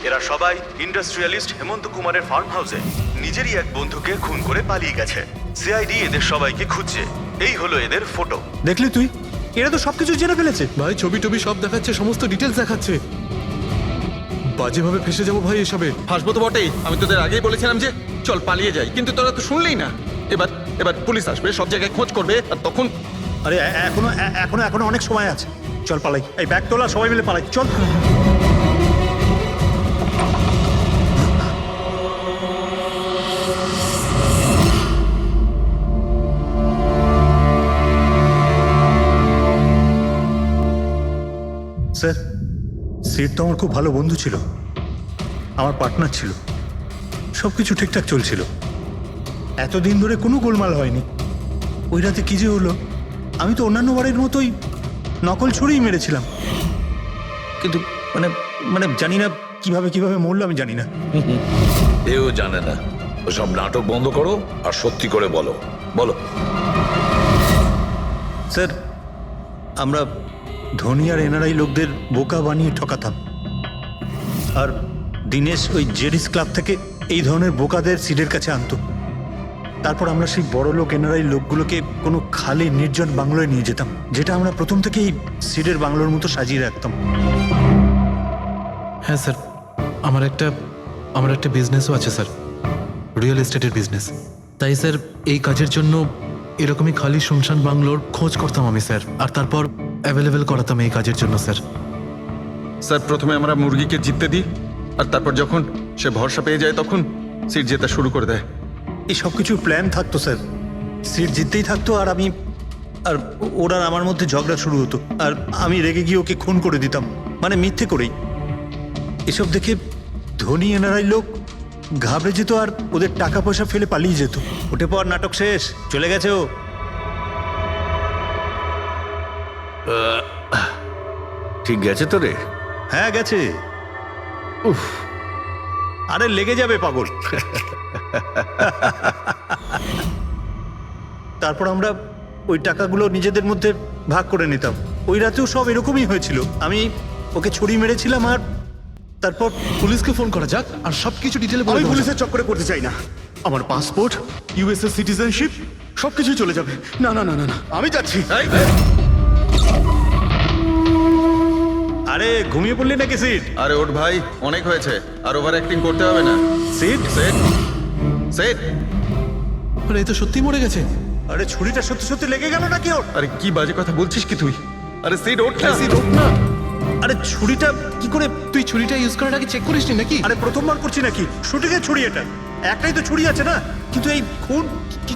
এরা সবাই ইন্ডাস্ট্রিয়ালিস্ট হেমন্ত কুমারের ফার্ম হাউসে নিজেরই এক বন্ধুকে খুন করে পালিয়ে গেছে। সিআইডি এদের সবাইকে খুঁজছে। এই হলো এদের ফটো। দেখলি তুই, এরা তো সবকিছু জেনে ফেলেছে। ভাই ছবি টবি সব দেখাচ্ছে, সমস্ত ডিটেলস দেখাচ্ছে। বাজেভাবে ফেসে যাবো ভাই এসবে। হাসবো তো বটেই। আমি তোদের আগেই বলেছিলাম যে চল পালিয়ে যাই, কিন্তু তোরা তো শুনলেই না। এবার পুলিশ আসবে, সব জায়গায় খোঁজ করবে, আর তখন আরে এখনো অনেক সময় আছে। চল পালাই, এই ব্যাগ তোলা, সবাই মিলে পালাই, চল। স্যার, সিট তো আমার খুব ভালো বন্ধু ছিল, আমার পার্টনার ছিল, সব কিছু ঠিকঠাক চলছিল। এতদিন ধরে কোনো গোলমাল হয়নি। ওই রাতে কি যে হলো, আমি তো অন্যান্য বারের মতোই নকল ছুরিই মেরেছিলাম, কিন্তু মানে জানি না কিভাবে মরলো, আমি জানি না। এও জানে না। ওসব নাটক বন্ধ করো আর সত্যি করে বলো। বলো স্যার, আমরা ধনী আর এনআরআই লোকদের বোকা বানিয়ে ঠকাতাম, আর দিনেশ ওই জেরিস ক্লাব থেকে এই ধরনের বোকাদের সিডের কাছে আনতো। তারপর আমরা সেই বড় লোক এনআরআই লোকগুলোকে কোনো খালি নির্জন বাংলোয় নিয়ে যেতাম, যেটা আমরা প্রথম থেকেই সিডের বাংলোর মতো সাজিয়ে রাখতাম। হ্যাঁ স্যার, আমার একটা বিজনেসও আছে স্যার, রিয়েল এস্টেটের বিজনেস। তাই স্যার এই কাজের জন্য এরকমই খালি শুনশান বাংলোর খোঁজ করতাম আমি স্যার, আর তারপর অ্যাভেলেবেল করাতাম এই কাজের জন্য স্যার। স্যার প্রথমে আমরা মুরগিকে জিততে দিই, আর তারপর যখন সে ভরসা পেয়ে যায় তখন সিট জেতা শুরু করে দেয়। এই সব কিছু প্ল্যান থাকতো স্যার, সিট জিততেই থাকতো, আর ওরা আমার মধ্যে ঝগড়া শুরু হতো, আর আমি রেগে গিয়ে ওকে খুন করে দিতাম, মানে মিথ্যে করেই। এসব দেখে ধনী এনআরআই লোক ঘাবড়ে যেত আর ওদের টাকা পয়সা ফেলে পালিয়ে যেত। ওঠে পর নাটক শেষ, চলে গেছে ও। ঠিক গেছে তো রে? হ্যাঁ গেছে। উফ, আরে লেগে যাবে পাগল। তারপর আমরা ওই টাকাগুলো নিজেদের মধ্যে ভাগ করে নিতাম। ওই রাতেও সব এরকমই হয়েছিল। আমি ওকে ছুরি মেরেছিলাম, আর তারপর পুলিশকে ফোন করা যাক আর সবকিছু ডিটেলে বলে আমি দেওয়া যাক। পুলিশের চক্করে করতে চাই না। আমার পাসপোর্ট, ইউএসএ সিটিজেনশিপ সবকিছু চলে যাবে। না না না না না, আমি যাচ্ছি। আরে ঘুমিয়ে পড়লি নাকি সিট? আরে ওঠ ভাই, অনেক হয়েছে, আর ওভার অ্যাক্টিং করতে হবে না। Seat set set. আরে এই তো সত্যি মরে গেছে। আরে ছুরিটা সত্যি সত্যি লেগে গেল নাকি ওর? আরে কি বাজে কথা বলছিস কি তুই? আরে সিট ওঠ না। সিট ওঠ না। আরে ছুরিটা কি করে? তুই ছুরিটা ইউজ করার আগে চেক করিসনি নাকি? আরে প্রথমবার করছি নাকি? শুটিংয়ের ছুরি এটা, একটাই তো ছুরি আছে না, কিন্তু এই খুন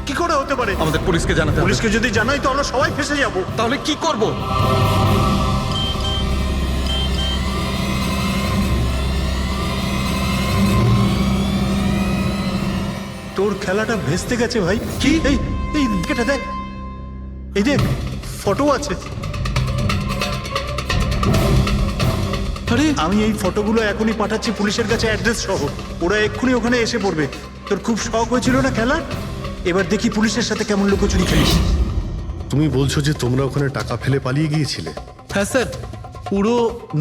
কি করে হতে পারে? আমাদের পুলিশকে জানাতে হবে। পুলিশকে যদি জানাই তো আমরা সবাই ফেসে যাব। তাহলে কি করব? তোর খেলাটা ভেস্তে গেছে ভাই। কি? এই এই এটা দেখ, এই দেখ ফটো আছে। আরে আমি এই ফটোগুলো এখনই পাঠাচ্ছি পুলিশের কাছে অ্যাড্রেস সহ, ওরা এক্ষুনি ওখানে এসে পড়বে। তোর খুব শখ হয়েছিল না খেলার, এবার দেখি পুলিশের সাথে কেমন লুকোচুরি খেলিস। তুমি বলছো যে তোমরা ওখানে টাকা ফেলে পালিয়ে গিয়েছিলে? হ্যাঁ স্যার, পুরো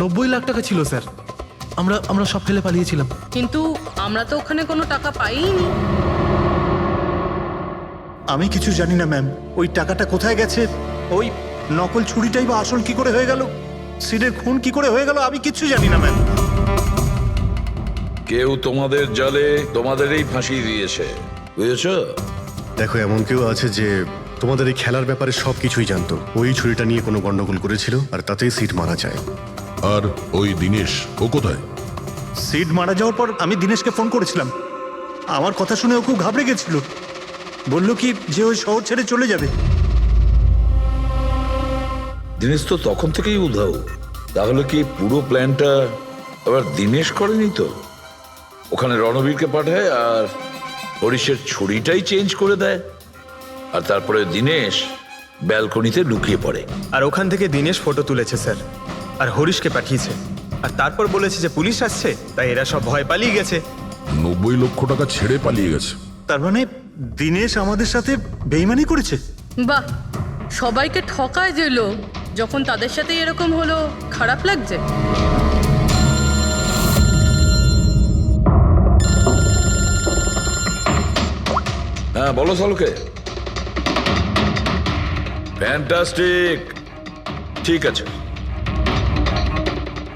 90 লাখ টাকা ছিল স্যার। আমরা সব ফেলে পালিয়েছিলাম। কিন্তু আমরা তো ওখানে কোনো টাকা পাইনি। আমি কিছু জানি না ম্যাম, ওই টাকাটা কোথায় গেছে, ওই নকল ছুরিটাই বা আসল কি করে হয়ে গেল, সিডের খুন কি করে হয়ে গেল, আমি কিচ্ছু জানি না ম্যাম। কেউ তোমাদের জালে তোমাদেরই ফাঁসিয়ে দিয়েছে, বুঝেছ? দেখো, এমন কেউ আছে যে তোমাদের এই খেলার ব্যাপারে সব কিছুই জানতো, ওই ছুরিটা নিয়ে কোনো গন্ডগোল করেছিল আর তাতেই সিট মারা যায়। আর ওই দিনেশ, ও কোথায়? সিড মারা যাওয়ার পর আমি দিনেশকে ফোন করেছিলাম, আমার কথা শুনে ও খুব ঘাবড়ে গেছিল, বললো কি যে ওই শহর ছেড়ে চলে যাবে। দিনেশ তো তখন থেকেই উধাও। তাহলে কি পুরো প্ল্যানটা আবার দিনেশ করেনি তো? ওখানে রণবীরকে পাঠায় আর হরিশের ছুরিটাই চেঞ্জ করে দেয়, আর তারপরে দিনেশ ব্যালকনিতে লুকিয়ে পড়ে। আর ওখান থেকে দিনেশ ফটো তুলেছে স্যার, আর হরিশকে পাঠিয়েছে, আর তারপর বলেছে যে পুলিশ আসছে, তাই এরা সব ভয় পালিয়ে গেছে। 90 লক্ষ টাকা ছেড়ে পালিয়ে গেছে। তার মানে দিনেশ আমাদের সাথে বেইমানি করেছে। বাহ, সবাইকে ঠকায় যে লোক, যখন তাদের সাথে এরকম হলো খারাপ লাগছে। হ্যাঁ বলো সালুকে। ফ্যান্টাস্টিক, ঠিক আছে।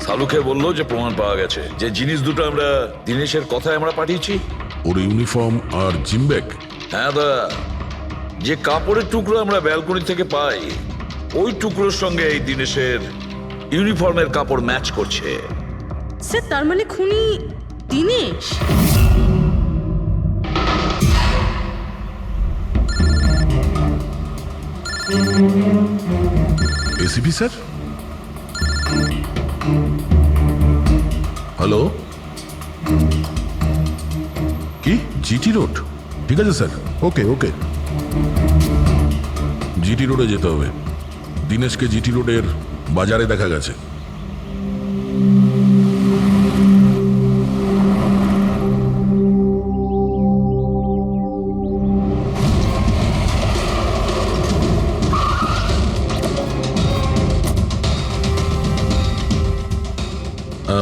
সালুকে বললো যে প্রমাণ পাওয়া গেছে, যে জিনিস দুটো আমরা দিনেশের কথায় আমরা পাঠিয়েছি, ওর ইউনিফর্ম আর জিম ব্যাগ। হ্যাঁ দা, যে কাপড়ের টুকরো আমরা ব্যালকনি থেকে পাই, ওই টুকরোর সঙ্গে এই দিনেশের ইউনিফর্মের কাপড় ম্যাচ করছে। স্যার, তার মানে খুনি দিনেশ? ACP sir, hello. কি জিটি রোড? ঠিক আছে স্যার, ওকে ওকে। জিটি রোডে যেতে হবে। দিনেশকে জিটি রোডের বাজারে দেখা গেছে।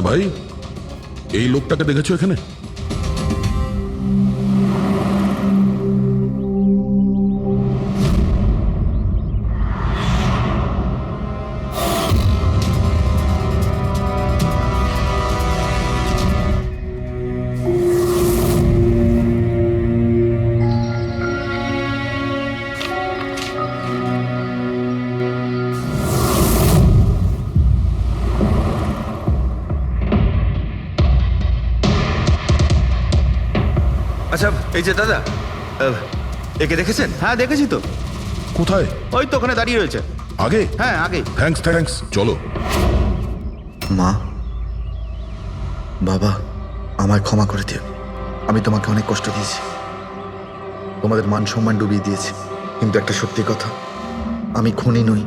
ভাই, এই লোকটাকে দেখেছো এখানে? আচ্ছা, এই যে দাদা, একে দেখেছেন? হ্যাঁ দেখেছি তো। কোথায়? ওই তো ওখানে দাঁড়িয়ে রয়েছে। আগে? হ্যাঁ আগে। থ্যাঙ্কস থ্যাঙ্কস, চলো। মা, বাবা, আমায় ক্ষমা করে দিও। আমি তোমাকে অনেক কষ্ট দিয়েছি, তোমাদের মান সম্মান ডুবিয়ে দিয়েছি, কিন্তু একটা সত্যি কথা, আমি খুনি নই,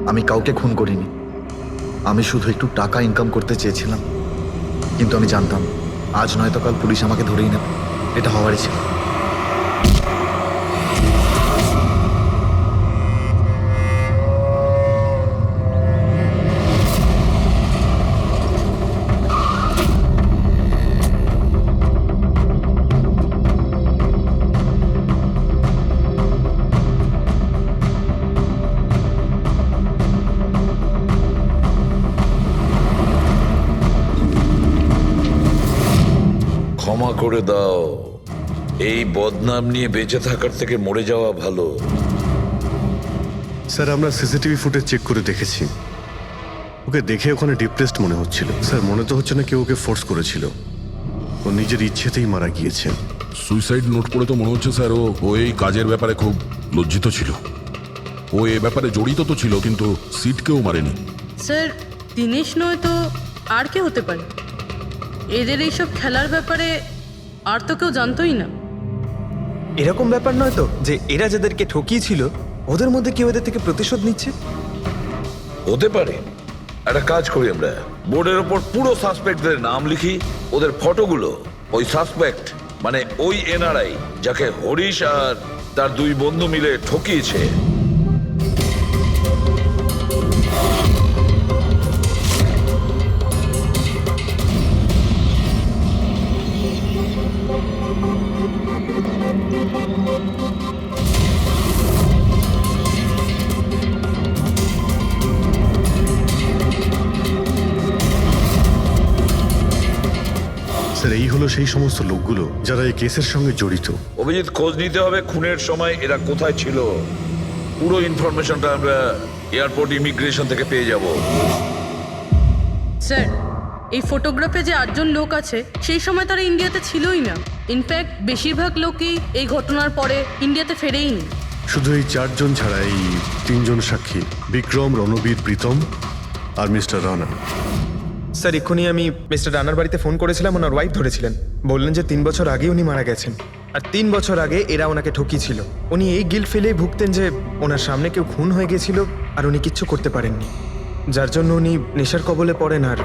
আমি কাউকে খুন করিনি। আমি শুধু একটু টাকা ইনকাম করতে চেয়েছিলাম, কিন্তু আমি জানতাম আজ নয়তো কাল পুলিশ আমাকে ধরেই নেবে, এটা হওয়ারই ছিল। ক্ষমা করে দাও। এই বদনাম নিয়ে বেঁচে থাকার থেকে মরে যাওয়া ভালো। স্যার আমরা সিসিটিভি ফুটেজ চেক করে দেখেছি, ওকে দেখে ওখানে ডিপ্রেসড মনে হচ্ছিল। স্যার মনে তো হচ্ছে না কেউ ওকে ফোর্স করেছিল, ও নিজের ইচ্ছেতেই মারা গিয়েছে। সুইসাইড নোট পড়ে তো মনে হচ্ছে স্যার ও এই কাজের ব্যাপারে খুব লজ্জিত ছিল। ও এ ব্যাপারে জড়িত তো ছিল, কিন্তু সিটকেও মারেনি। স্যার দিনেশ নয় তো আর কে হতে পারে? এদের এইসব খেলার ব্যাপারে আর তো কেউ জানতোই না। এরকম ব্যাপার নয় তো যে এরা যাদেরকে ঠকিয়েছিল ওদের মধ্যে কেউ এদের থেকে প্রতিশোধ নিচ্ছে? হতে পারে। একটা কাজ করি, আমরা বোর্ডের ওপর পুরো সাসপেক্টদের নাম লিখি, ওদের ফটোগুলো ওই সাসপেক্ট মানে ওই এনআরআই যাকে হরিশ আর তার দুই বন্ধু মিলে ঠকিয়েছে স্যার এই হলো সেই সমস্ত লোকগুলো যারা এই কেসের সঙ্গে জড়িত। অভিজিৎ, খোঁজ নিতে হবে খুনের সময় এরা কোথায় ছিল। পুরো ইনফরমেশনটা আমরা এয়ারপোর্ট ইমিগ্রেশন থেকে পেয়ে যাব। স্যার এই ফটোগ্রাফে যে 8 জন লোক আছে সেই সময় তারা ইন্ডিয়াতে ছিলই না। ইনফ্যাক্ট বেশিরভাগ লোকই এই ঘটনার পরে ইন্ডিয়াতে ফেরেইনি। শুধু এই 4 জন ছাড়া এই 3 জন সাক্ষী, বিক্রম, রণবীর, প্রীতম আর মিস্টার রানা। স্যার এক্ষুনি আমি মিস্টার রানার বাড়িতে ফোন করেছিলাম, ওনার ওয়াইফ ধরেছিলেন। বললেন যে 3 বছর আগে উনি মারা গেছেন, আর 3 বছর আগে এরা ওনাকে ঠকিয়েছিল। উনি এই গিল্ট ফিলেই ভুগতেন যে ওনার সামনে কেউ খুন হয়ে গেছিল আর উনি কিচ্ছু করতে পারেননি, যার জন্য উনি নেশার কবলে পড়েন। আর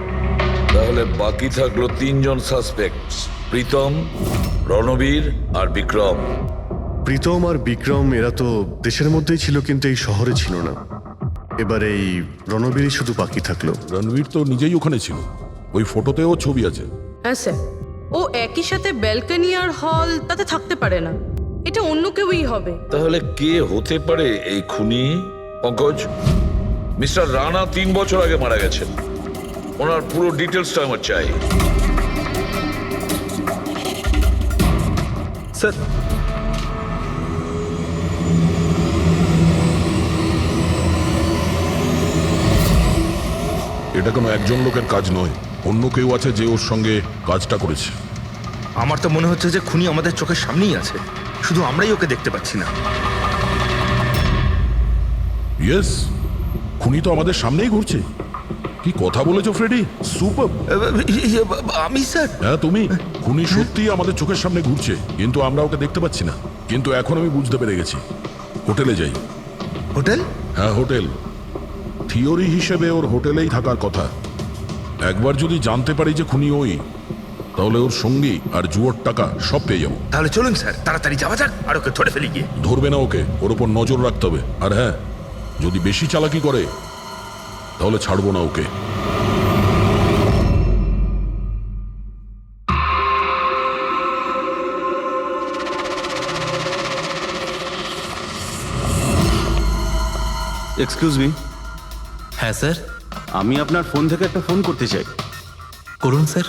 তাহলে বাকি থাকলো 3 জন সাসপেক্ট, প্রীতম, রণবীর আর বিক্রম। প্রীতম আর বিক্রম এরা তো দেশের মধ্যেই ছিল, কিন্তু এই শহরে ছিল না। এবার এই রণবীরই শুধু বাকি থাকলো। রণবীর তো নিজেই ওখানে ছিল, ওই ফটোতেও ছবি আছে। হ্যাঁ স্যার, ও একই সাথে ব্যালকনি আর হল তাতে থাকতে পারে না, এটা অন্য কেউই হবে। তাহলে কে হতে পারে এই খুনি? পঙ্কজ, মিস্টার রানা 3 বছর আগে মারা গেছেন, ওনার পুরো ডিটেলসটা আমার চাই। স্যার এটা কোনো একজন লোকের কাজ নয়, অন্য কেউ আছে যে ওর সঙ্গে কাজটা করেছে। আমার তো মনে হচ্ছে যে খুনি আমাদের চোখের সামনেই আছে, শুধু আমরাই ওকে দেখতে পাচ্ছি না। ইয়েস, খুনি তো আমাদের সামনেই ঘুরছে। কি কথা বলেছো ফ্রেডি, সুপার। আমি স্যার? হ্যাঁ তুমি। খুনি সত্যিই আমাদের চোখের সামনে ঘুরছে, কিন্তু আমরা ওকে দেখতে পাচ্ছি না। কিন্তু এখন আমি বুঝতে পেরে গেছি। হোটেলে যাই। হোটেল? হ্যাঁ হোটেল। থিওরি হিসেবে ওর হোটেলেই থাকার কথা। একবার যদি জানতে পারি যে খুনি ওই, তাহলে ওর সঙ্গী আর জুয়োর টাকা সব পেয়ে যাবো। তাহলে চলুন স্যার, তাড়াতাড়ি যাওয়া যাক আর ওকে ধরে ফেলি গিয়ে। ধরবে না ওকে, ওর ওপর নজর রাখতে হবে। আর হ্যাঁ, যদি বেশি চালাকি করে তাহলে ছাড়বো না ওকে। Excuse me. হ্যাঁ স্যার। আমি আপনার ফোন থেকে একটা ফোন করতে চাই। করুন স্যার।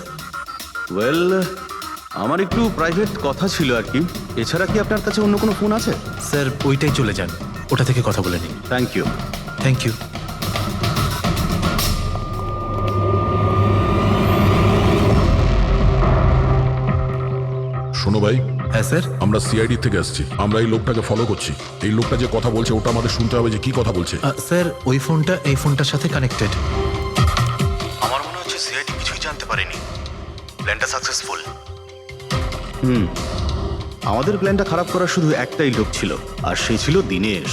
ওয়েল, আমার একটু প্রাইভেট কথা ছিল আর কি। এছাড়া কি আপনার কাছে অন্য কোনো ফোন আছে? স্যার ওইটাই চলে যান, ওটা থেকে কথা বলে নিন। Thank you. Thank you. শোনো ভাই। হ্যাঁ স্যার। আমরা সিআইডি থেকে আসছি, আমরা এই লোকটাকে ফলো করছি। এই লোকটা যে কথা বলছে ওটা আমাদের শুনতে হবে যে কি কথা বলছে। স্যার ওই ফোনটা এই ফোনটার সাথে কানেক্টেড। আমার মনে হচ্ছে সিআইডি কিছুই জানতে পারেনি। প্ল্যানটা সাকসেসফুল। আমাদের প্ল্যানটা খারাপ করার শুধু একটাই লোক ছিল, আর সে ছিল দিনেশ।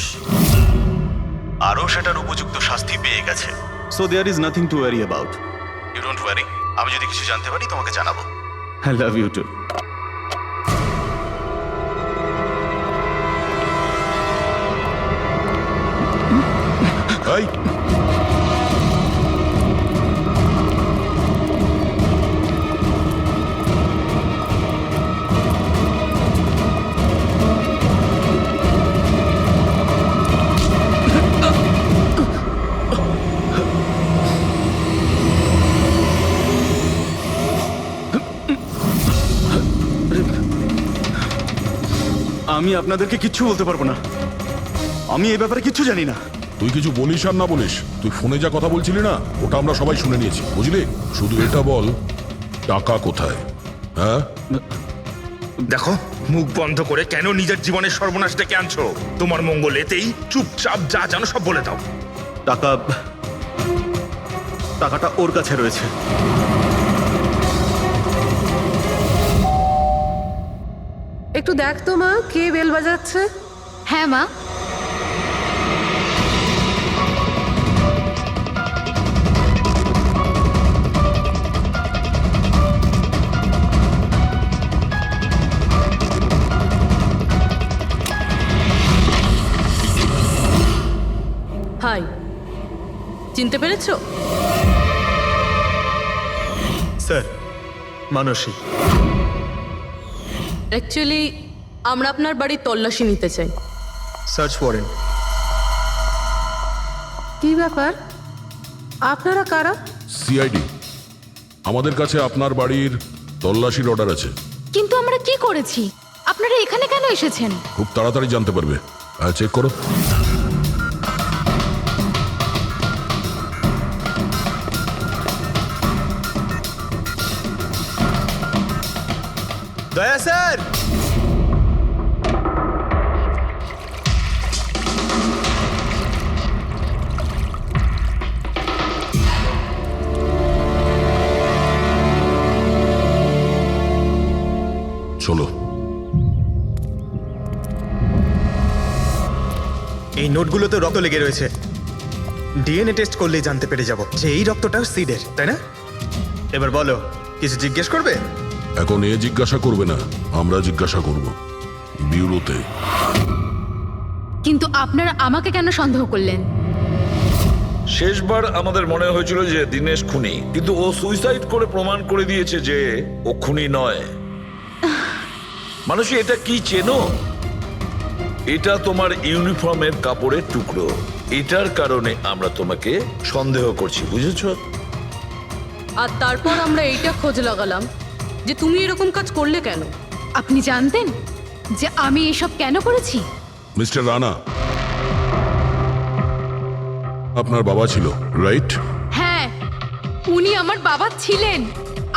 আরও সেটার উপযুক্ত শাস্তি পেয়ে গেছে। So there is nothing to worry about. You don't worry. আমি যদি কিছু জানতে পারি তোমাকে জানাবো। I love you too. এই আমি আপনাদেরকে কিচ্ছু বলতে পারবো না, আমি এই ব্যাপারে কিচ্ছু জানি না। তুই কিছু বলিস আর না বলিস, তুই ফোনে যা কথা বলছিলি না ওটা আমরা সবাই শুনে নিয়েছি, বুঝলি? শুধু এটা বল, টাকা কোথায়? হ্যাঁ, দেখো, মুখ বন্ধ করে কেন নিজের জীবনের সর্বনাশ ডেকে আনছো? তোমার মঙ্গল এতেই, চুপচাপ যা জানো সব বলে দাও। টাকাটা ওর কাছে রয়েছে। একটু দেখ তো মা, কে বেল বাজাচ্ছে? হ্যাঁ মা। হাই, চিনতে পেরেছো? স্যার, মানসী। অ্যাকচুয়ালি আমরা আপনার বাড়ির তল্লাশি নিতে চাই। Search warrant. কি ব্যাপার, আপনারা কারা? সিআইডি, আমাদের কাছে আপনার বাড়ির তল্লাশির অর্ডার আছে। কিন্তু আমরা কি করেছি? আপনারা এখানে কেন এসেছেন? খুব তাড়াতাড়ি জানতে পারবে। চেক করো। দয়া স্যার। চলো। এই নোটগুলোতে রক্ত লেগে রয়েছে। ডিএনএ টেস্ট করলেই জানতে পেরে যাব যে এই রক্তটা সিডের, তাই না? এবার বলো, কিছু জিজ্ঞেস করবে? এখন এ জিজ্ঞাসা করবে না, আমরা জিজ্ঞাসা করব বিউরোতে। কিন্তু আপনারা আমাকে কেন সন্দেহ করলেন? শেষবার আমাদের মনে হয়েছিল যে দিনেশ খুনি, কিন্তু ও সুইসাইড করে প্রমাণ করে দিয়েছে যে ও খুনি নয়। মানুষ, এটা কি চেনো? এটা তোমার ইউনিফর্মের কাপড়ের টুকরো। এটার কারণে আমরা তোমাকে সন্দেহ করছি, বুঝেছো? আর তারপর আমরা এইটা খোঁজ লাগালাম যে তুমি এরকম কাজ করলে কেন। আপনি জানতেন যে আমি এসব কেন করেছি? মিস্টার রানা, আপনার বাবা ছিল, রাইট? হ্যাঁ, উনি আমার বাবা ছিলেন,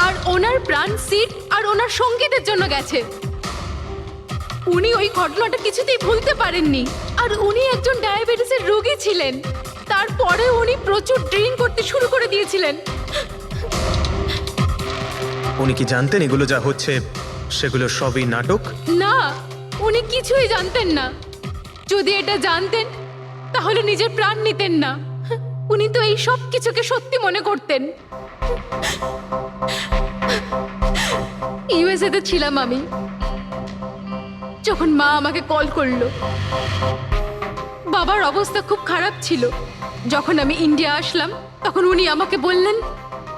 আর ওনার প্রাণ সিট আর ওনার সঙ্গীতের জন্য গেছে। উনি ওই ঘটনাটা কিছুতেই ভুলতে পারেননি। আর উনি একজন ডায়াবেটিসের রোগী ছিলেন। তারপরে উনি প্রচুর ড্রিঙ্ক করতে শুরু করে দিয়েছিলেন। উনি কি জানতেন এগুলো যা হচ্ছে সেগুলো সবই নাটক? না, উনি কিছুই জানতেন না। যদি এটা জানতেন তাহলে নিজের প্রাণ নিতেন না। উনি তো এই সব কিছুকে সত্যি মনে করতেন। ইউএসএ তে ছিলাম আমি, যখন মা আমাকে কল করলো। বাবার অবস্থা খুব খারাপ ছিল। যখন আমি ইন্ডিয়া আসলাম তখন উনি আমাকে বললেন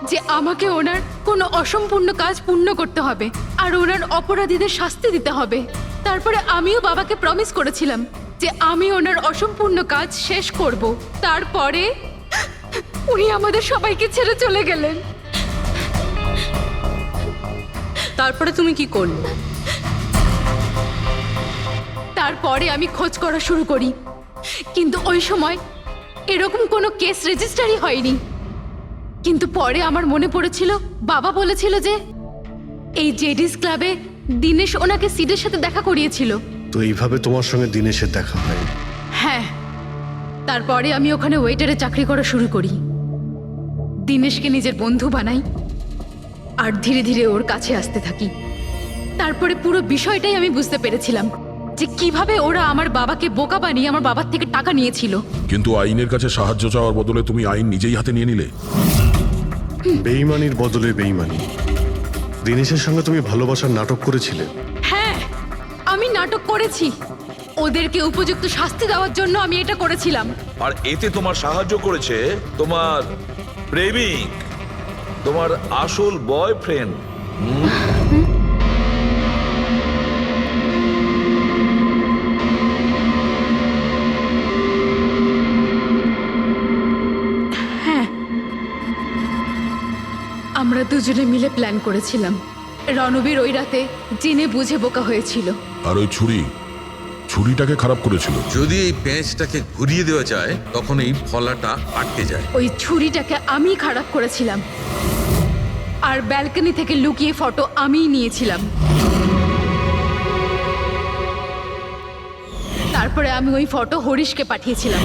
যে আমাকে ওনার কোনো অসম্পূর্ণ কাজ পূর্ণ করতে হবে আর ওনার অপরাধীদের শাস্তি দিতে হবে। তারপরে আমিও বাবাকে প্রমিস করেছিলাম যে আমি ওনার অসম্পূর্ণ কাজ শেষ করব। তারপরে উনি আমাদের সবাইকে ছেড়ে চলে গেলেন। তারপরে তুমি কি করলে? তারপরে আমি খোঁজ করা শুরু করি, কিন্তু ওই সময় এরকম কোনো কেস রেজিস্টারই হয়নি। কিন্তু পরে আমার মনে পড়েছিল, বাবা বলেছিল যে এই জেডিস ক্লাবে দিনেশ ওনাকে সিডের সাথে দেখা করিয়েছিল। তো এইভাবে তোমার সঙ্গে দিনেশের দেখা হয়? হ্যাঁ, তারপরে আমি ওখানে ওয়েটারে চাকরি করা শুরু করি। দিনেশকে নিজের বন্ধু বানাই আর ধীরে ধীরে ওর কাছে আসতে থাকি। তারপরে পুরো বিষয়টাই আমি বুঝতে পেরেছিলাম যে কিভাবে ওরা আমার বাবাকে বোকা বানিয়ে আমার বাবার থেকে টাকা নিয়েছিল। কিন্তু আইনের কাছে সাহায্য চাওয়ার বদলে তুমি আইন নিজেই হাতে নিয়ে নিলে। বেইমানির বদলে বেইমানি। দিনেশের সঙ্গে তুমি ভালোবাসার নাটক করেছিলে। হ্যাঁ, আমি নাটক করেছি। ওদেরকে উপযুক্ত শাস্তি দেওয়ার জন্য আমি এটা করেছিলাম। আর এতে তোমার সাহায্য করেছে তোমার প্রেমিক, তোমার আসল বয়ফ্রেন্ড। আমরা দুজনে মিলে প্ল্যান করেছিলাম। রণবীর ওই রাতে জেনে বুঝে বোকা হয়েছিল। আর ওই ছুরি ছুরিটাকে খারাপ করেছিল? যদি এই পেঁচটাকে ঘুরিয়ে দেওয়া যায় তখন এই ফলাটা আটকে যায়। ওই ছুরিটাকে আমি খারাপ করেছিলাম, আর ব্যালকনি থেকে লুকিয়ে ফটো আমিই নিয়েছিলাম। তারপরে আমি ওই ফটো হরিশকে পাঠিয়েছিলাম,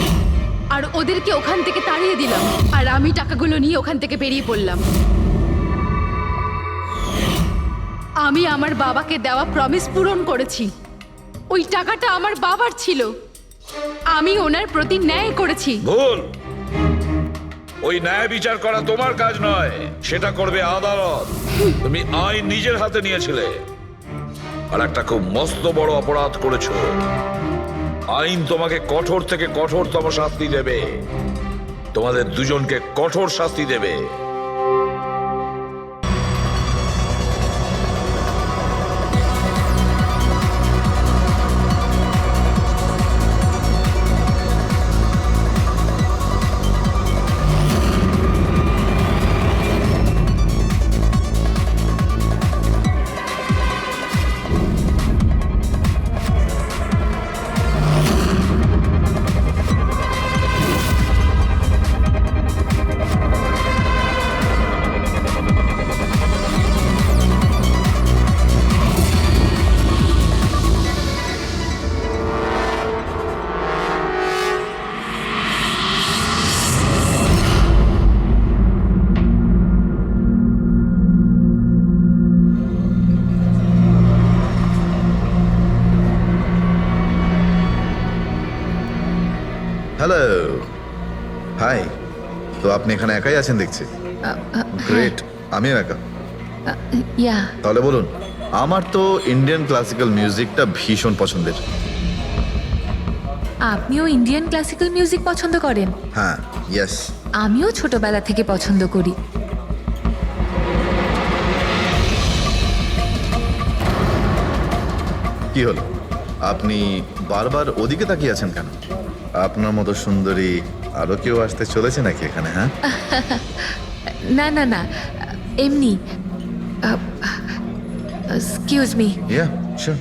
আর ওদেরকে ওখান থেকে তাড়িয়ে দিলাম, আর আমি টাকাগুলো নিয়ে ওখান থেকে বেরিয়ে পড়লাম। আমি আমার বাবাকে দেওয়া প্রমিস পূরণ করেছি। ওই টাকাটা আমার বাবার ছিল, আমি ওনার প্রতি ন্যায় করেছি। ভুল। ওই ন্যায় বিচার করা তোমার কাজ নয়, সেটা করবে আদালত। তুমি আইন নিজের হাতে নিয়েছিলে, আর একটা খুব মস্ত বড় অপরাধ করেছো। আইন তোমাকে কঠোর থেকে কঠোরতম শাস্তি দেবে, তোমাদের দুজনকে কঠোর শাস্তি দেবে। Hello, hi. তো আপনি এখানে একাই আছেন দেখছি। গ্রেট, আমিও একা। ইয়া, তাহলে বলুন। আমার তো ইন্ডিয়ান ক্লাসিক্যাল মিউজিকটা ভীষণ পছন্দের। আপনিও ইন্ডিয়ান ক্লাসিক্যাল মিউজিক পছন্দ করেন? হ্যাঁ, ইয়েস। আমিও ছোটবেলা থেকে পছন্দ করি। কি হলো, আপনি বারবার ওদিকে তাকিয়ে আছেন কেন? আপনার মতো সুন্দরী আরো কেউ আসতে চলেছে নাকি এখানে? হ্যাঁ, না না না, এমনি। Excuse me. Yeah, sure.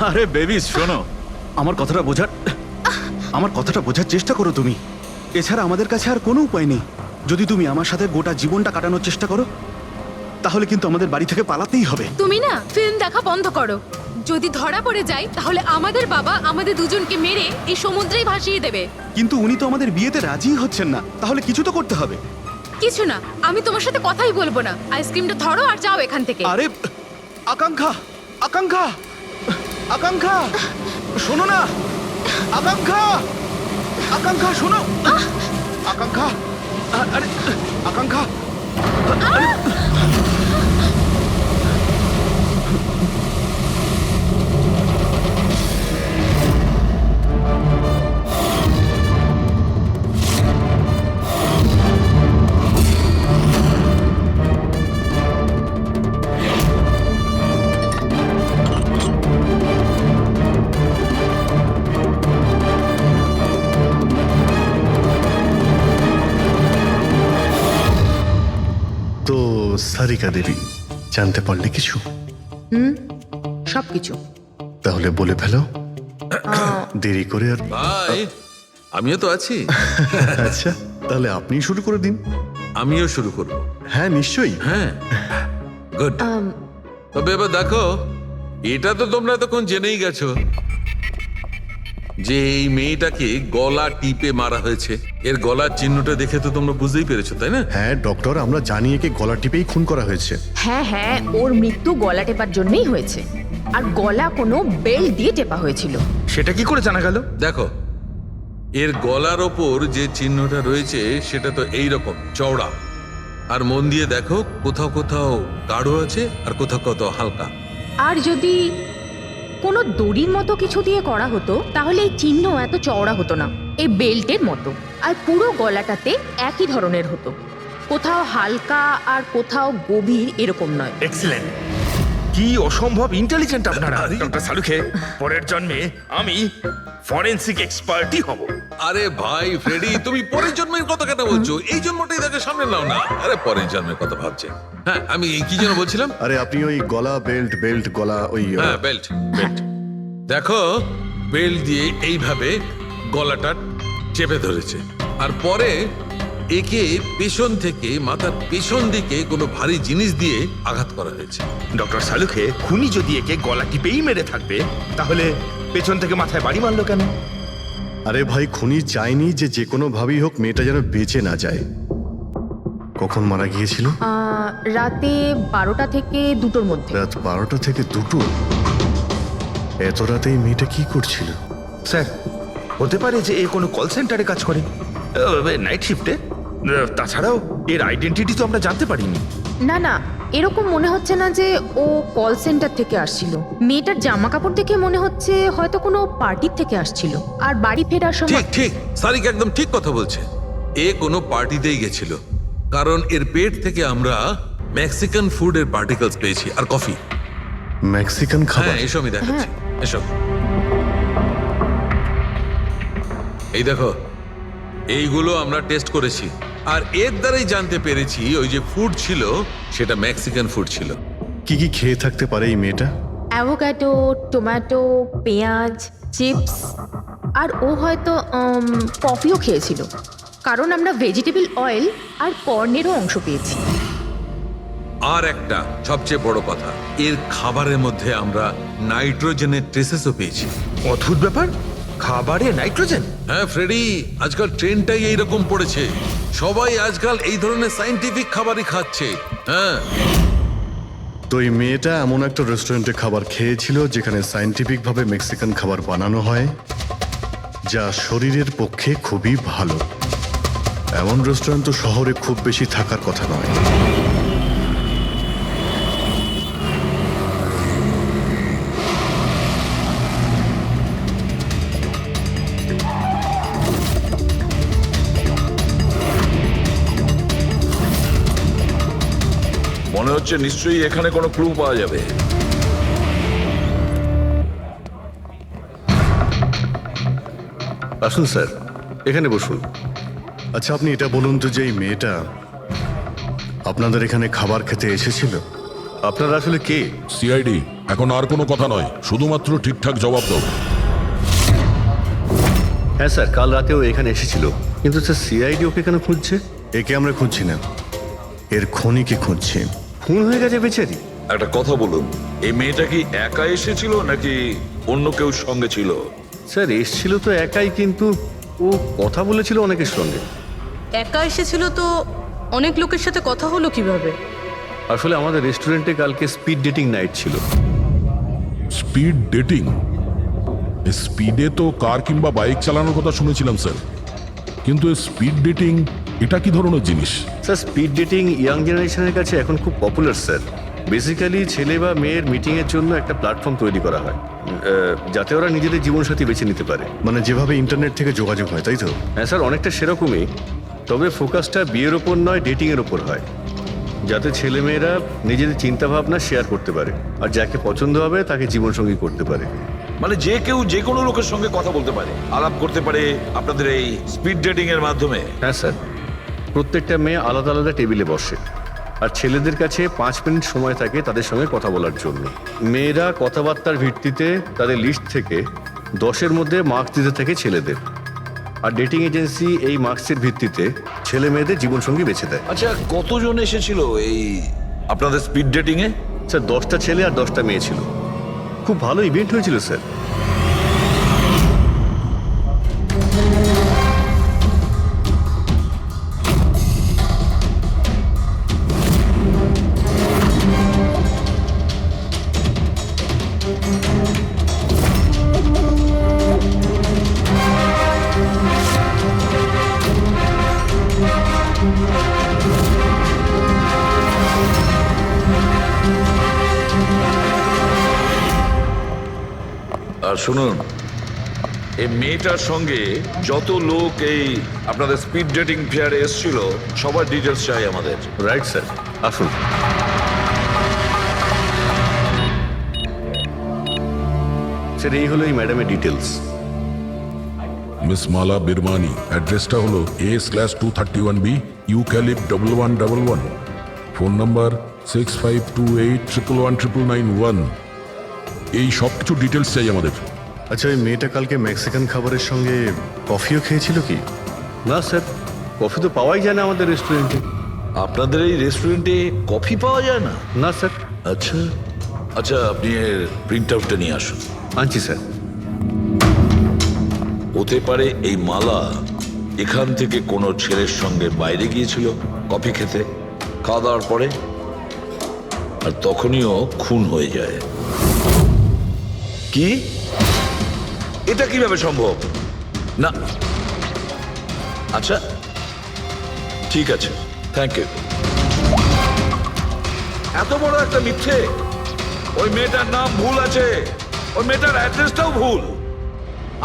আরে বেবি, শোনো, আমার কথাটা বোঝার চেষ্টা করো তুমি। এছাড়া আমাদের কাছে আর কোনো উপায় নেই। যদি তুমি আমার সাথে গোটা জীবনটা কাটানোর চেষ্টা করো, তাহলে কিন্তু আমাদের বাড়ি থেকে পালাতেই হবে। তুমি না ফিল্ম দেখা বন্ধ করো। যদি ধরা পড়ে যায় তাহলে আমাদের বাবা আমাদের দুজনকে মেরে এই সমুদ্রেই ভাসিয়ে দেবে। কিন্তু উনি তো আমাদের বিয়েতে রাজি হচ্ছেন না, তাহলে কিছু তো করতে হবে। কিছু না, আমি তোমার সাথে কথাই বলবো না। আইসক্রিমটা ধরো আর যাও এখান থেকে। আরে আকাঙ্ক্ষা, আকাঙ্ক্ষা, আকাঙ্ক্ষা, শোনো না। আকাঙ্ক্ষা, আকাঙ্ক্ষা, শোনো। আকাঙ্ক্ষা, আরে আকাঙ্ক্ষা। সারিকা দেবী, জানতে পারলে কিছু? সবকিছু। তাহলে বলে ফেলো, দেরি করে আর। ভাই, আমিও তো আছি। আচ্ছা, তাহলে আপনি শুরু করে দিন। আমিও শুরু করব। হ্যাঁ, নিশ্চয়ই। হ্যাঁ, গুড। তবে এবার দেখো, এটা তো তোমরা তখন জেনেই গেছো যে এই মেয়েটাকে গলা টিপে মারা হয়েছে। এর গলার চিহ্নটা দেখে তো তোমরা বুঝতেই পেরেছো, তাই না? হ্যাঁ ডক্টর, আমরা জানি একে গলা টিপেই খুন করা হয়েছে। হ্যাঁ হ্যাঁ, ওর মৃত্যু গলা টেপার জন্যই হয়েছে। আর গলা কোনো বেল্ট দিয়ে টেপা হয়েছিল। সেটা কি করে জানা গেল? দেখো, এর গলার ওপর যে চিহ্নটা রয়েছে সেটা তো এই রকম চওড়া, আর মন দিয়ে দেখো কোথাও কোথাও গাঢ় আছে আর কোথাও কোথাও হালকা। আর যদি কোনো দড়ির মতো কিছু দিয়ে করা হতো তাহলে এই চিহ্ন এত চওড়া হতো না, এই বেল্টের মতো। আর পুরো গলাটাতে একই ধরনের হতো, কোথাও হালকা আর কোথাও গভীর, এরকম নয়। এক্সিলেন্ট! কি অসম্ভব ইন্টেলিজেন্ট আপনারা। ডক্টর সালুখে, পরের জন্মে আমি ফরেনসিক এক্সপার্টই হব। আরে ভাই ফ্রেডি, তুমি পরের জন্মের কথা কেন বলছো? এই জন্মটাই তাকে সামনে নাও না। আরে পরের জন্মের কথা ভাবছে। হ্যাঁ, আমি কি যেন বলছিলাম? আরে আপনি ওই গলা বেল্ট গলা ওই হ্যাঁ, বেল্ট। দেখো, বেল্ট দিয়ে এইভাবে গলাটা চেপে ধরেছে, আর পরে একে পেছন থেকে মাথার পেছন দিকে কোনো ভারী জিনিস দিয়ে আঘাত করা হয়েছে। ডক্টর সালুখে, খুনি যদি একে গলা টিপেই মেরে থাকবে তাহলে পেছন থেকে মাথায় বাড়ি মারলো কেন? আরে ভাই, খুনি চাইনি যে কোনো ভাবেই হোক মেয়েটা যেন বেঁচে না যায়। কখন মারা গিয়েছিল? রাতে 12টা থেকে 2টোর মধ্যে। রাত 12টা থেকে 2টো? এত রাতে এই মেয়েটা কি করছিল? স্যার, হতে পারে যে এ কোনো কল সেন্টারে কাজ করে, নাইট শিফটে। তাছাড়াও এর আইডেন্টিটি তো আমরা জানতে পারিনি। না না, এরকম মনে হচ্ছে না যে ও কল সেন্টার থেকে আসছিল। মেয়েটার জামা কাপড় দেখে মনে হচ্ছে হয়তো কোনো পার্টির থেকে আসছিল, আর বাড়ি ফেরার সময়। ঠিক ঠিক, সারিক একদম ঠিক কথা বলছে। এ কোনো পার্টিতেই গেছিল, কারণ এর পেট থেকে আমরা মেক্সিকান ফুডের পার্টিকেলস পেয়েছি আর কফি। মেক্সিকান খাবার? হ্যাঁ, এসবই দেখাচ্ছি, এসব। এই দেখো, এইগুলো আমরা টেস্ট করেছি, আর এর দ্বারাই জানতে পেরেছি ওই যে ফুড ছিল সেটা মেক্সিকান ফুড ছিল। কি কি খেয়ে থাকতে পারে এই মেয়েটা? অ্যাভোকাডো, টমেটো, পেঁয়াজ, চিপস, আর ও হয়তো কফিও খেয়েছিল, কারণ আমরা ভেজিটেবল অয়েল আর কর্নেরও অংশ পেয়েছি। আর একটা সবচেয়ে বড় কথা, এর খাবারের মধ্যে আমরা নাইট্রোজেনের ট্রেসেসও পেয়েছি। অদ্ভুত ব্যাপার, খাবারে নাইট্রোজেন! হ্যাঁ ফ্রেডি, আজকাল ট্রেনটাই এইরকম পড়েছে। সবাই আজকাল এই ধরনের সায়েন্টিফিক খাবারই খাচ্ছে। হ্যাঁ, তো এই মেয়েটা এমন একটা রেস্টুরেন্টে খাবার খেয়েছিল যেখানে সায়েন্টিফিক ভাবে মেক্সিকান খাবার বানানো হয়, যা শরীরের পক্ষে খুবই ভালো। এমন রেস্টুরেন্ট তো শহরে খুব বেশি থাকার কথা নয়। মনে হচ্ছে নিশ্চয়ই এখানে কোনো ক্লু পাওয়া যাবে। আসুন স্যার, এখানে বসুন। আচ্ছা, আপনি এটা বলুন তো যে এই মেয়েটা আপনাদের এখানে খাবার খেতে এসেছিল? আপনারা আসলে কে? সিআইডি। এখন আর কোনো কথা নয়, শুধুমাত্র ঠিকঠাক জবাব দাও। হ্যাঁ স্যার, কাল রাতেও এখানে এসেছিল, কিন্তু স্যার সিআইডি ওকে কেন খুঁজছে? একে আমরা খুঁজছি না, এর খনিকে খুঁজছি। খুন হয়ে গেছে বেচারি। একটা কথা বলুন, এই মেয়েটা কি একা এসেছিল নাকি অন্য কেউ সঙ্গে ছিল? স্যার এসেছিল তো একাই, কিন্তু ও কথা বলেছিল অনেকের সঙ্গে। একা এসেছিল তো অনেক লোকের সাথে কথা হলো কিভাবে? আসলে আমাদের রেস্টুরেন্টে কালকে স্পিড ডেটিং নাইট ছিল। Speed dating? স্পিডে তো কার কিংবা বাইক চালানোর কথা শুনেছিলাম স্যার, কিন্তু স্পিড ডেটিং এটা কি ধরনের জিনিস? স্যার স্পিড ডেটিং ইয়াং জেনারেশনের কাছে এখন খুব পপুলার স্যার। বেসিক্যালি ছেলে বা মেয়ের মিটিংয়ের জন্য একটা প্ল্যাটফর্ম তৈরি করা হয়, যাতে ওরা নিজেদের জীবনসাথী বেছে নিতে পারে। মানে যেভাবে ইন্টারনেট থেকে যোগাযোগ হয়, তাই তো? হ্যাঁ স্যার, অনেকটা সেরকমই, তবে ফোকাসটা বিয়ের ওপর নয়, ডেটিংয়ের ওপর হয়, যাতে ছেলেমেয়েরা নিজেদের চিন্তাভাবনা শেয়ার করতে পারে আর যাকে পছন্দ হবে তাকে জীবনসঙ্গী করতে পারে। মানে যে কেউ যে কোনো লোকের সঙ্গে কথা বলতে পারে, আলাপ করতে পারে আপনাদের এই স্পিড ডেটিং এর মাধ্যমে? হ্যাঁ স্যার, প্রত্যেকটা মেয়ে আলাদা আলাদা টেবিলে বসে, আর ছেলেদের কাছে 5 মিনিট সময় থাকে তাদের সঙ্গে কথা বলার জন্য। মেয়েরা কথাবার্তার ভিত্তিতে তাদের লিস্ট থেকে 10-এর মধ্যে মার্কস দিতে থাকে ছেলেদের, আর ডেটিং এজেন্সি এই মার্কসের ভিত্তিতে ছেলে মেয়েদের জীবনসঙ্গী বেছে দেয়। আচ্ছা, কতজন এসেছিল এই আপনাদের স্পিড ডেটিং এ? স্যার 10টা ছেলে আর 10টা মেয়ে ছিল। খুব ভালো ইভেন্ট হয়েছিল স্যার। আর শুনুন, এই মেয়েটার সঙ্গে যত লোক এই আপনাদের স্পিড ডেটিং ফেয়ারে এসেছিল সবার ডিটেলস চাই আমাদের। রাইট স্যার, আসুন। স্যার এই হলো এই ম্যাডামের ডিটেলস। মিস মালা বিরমানি, অ্যাড্রেসটা হলো A/231B ইউক্যালিপ 1111, ফোন নাম্বার 6528119991। এই সব কিছু ডিটেলস চাই আমাদের। আচ্ছা, ওই মেয়েটা কালকে মেক্সিকান খাবারের সঙ্গে কফিও খেয়েছিল কি? না স্যার, কফি তো পাওয়াই যায় না আমাদের রেস্টুরেন্টে। আপনাদের এই রেস্টুরেন্টে কফি পাওয়া যায় না? না স্যার। আচ্ছা আচ্ছা, আপনি এর প্রিন্ট আউটটা নিয়ে আসুন। আনছি স্যার। হতে পারে এই মালা এখান থেকে কোনো ছেলের সঙ্গে বাইরে গিয়েছিল কফি খেতে, খাওয়া দাওয়ার পরে, আর তখনইও খুন হয়ে যায়। কি? এটা কিভাবে সম্ভব? না, আচ্ছা ঠিক আছে, থ্যাংক ইউ। এত বড় একটা মিথ্যে! ওই মেয়েটার নাম ভুল আছে, ওই মেয়েটার অ্যাড্রেসটাও ভুল।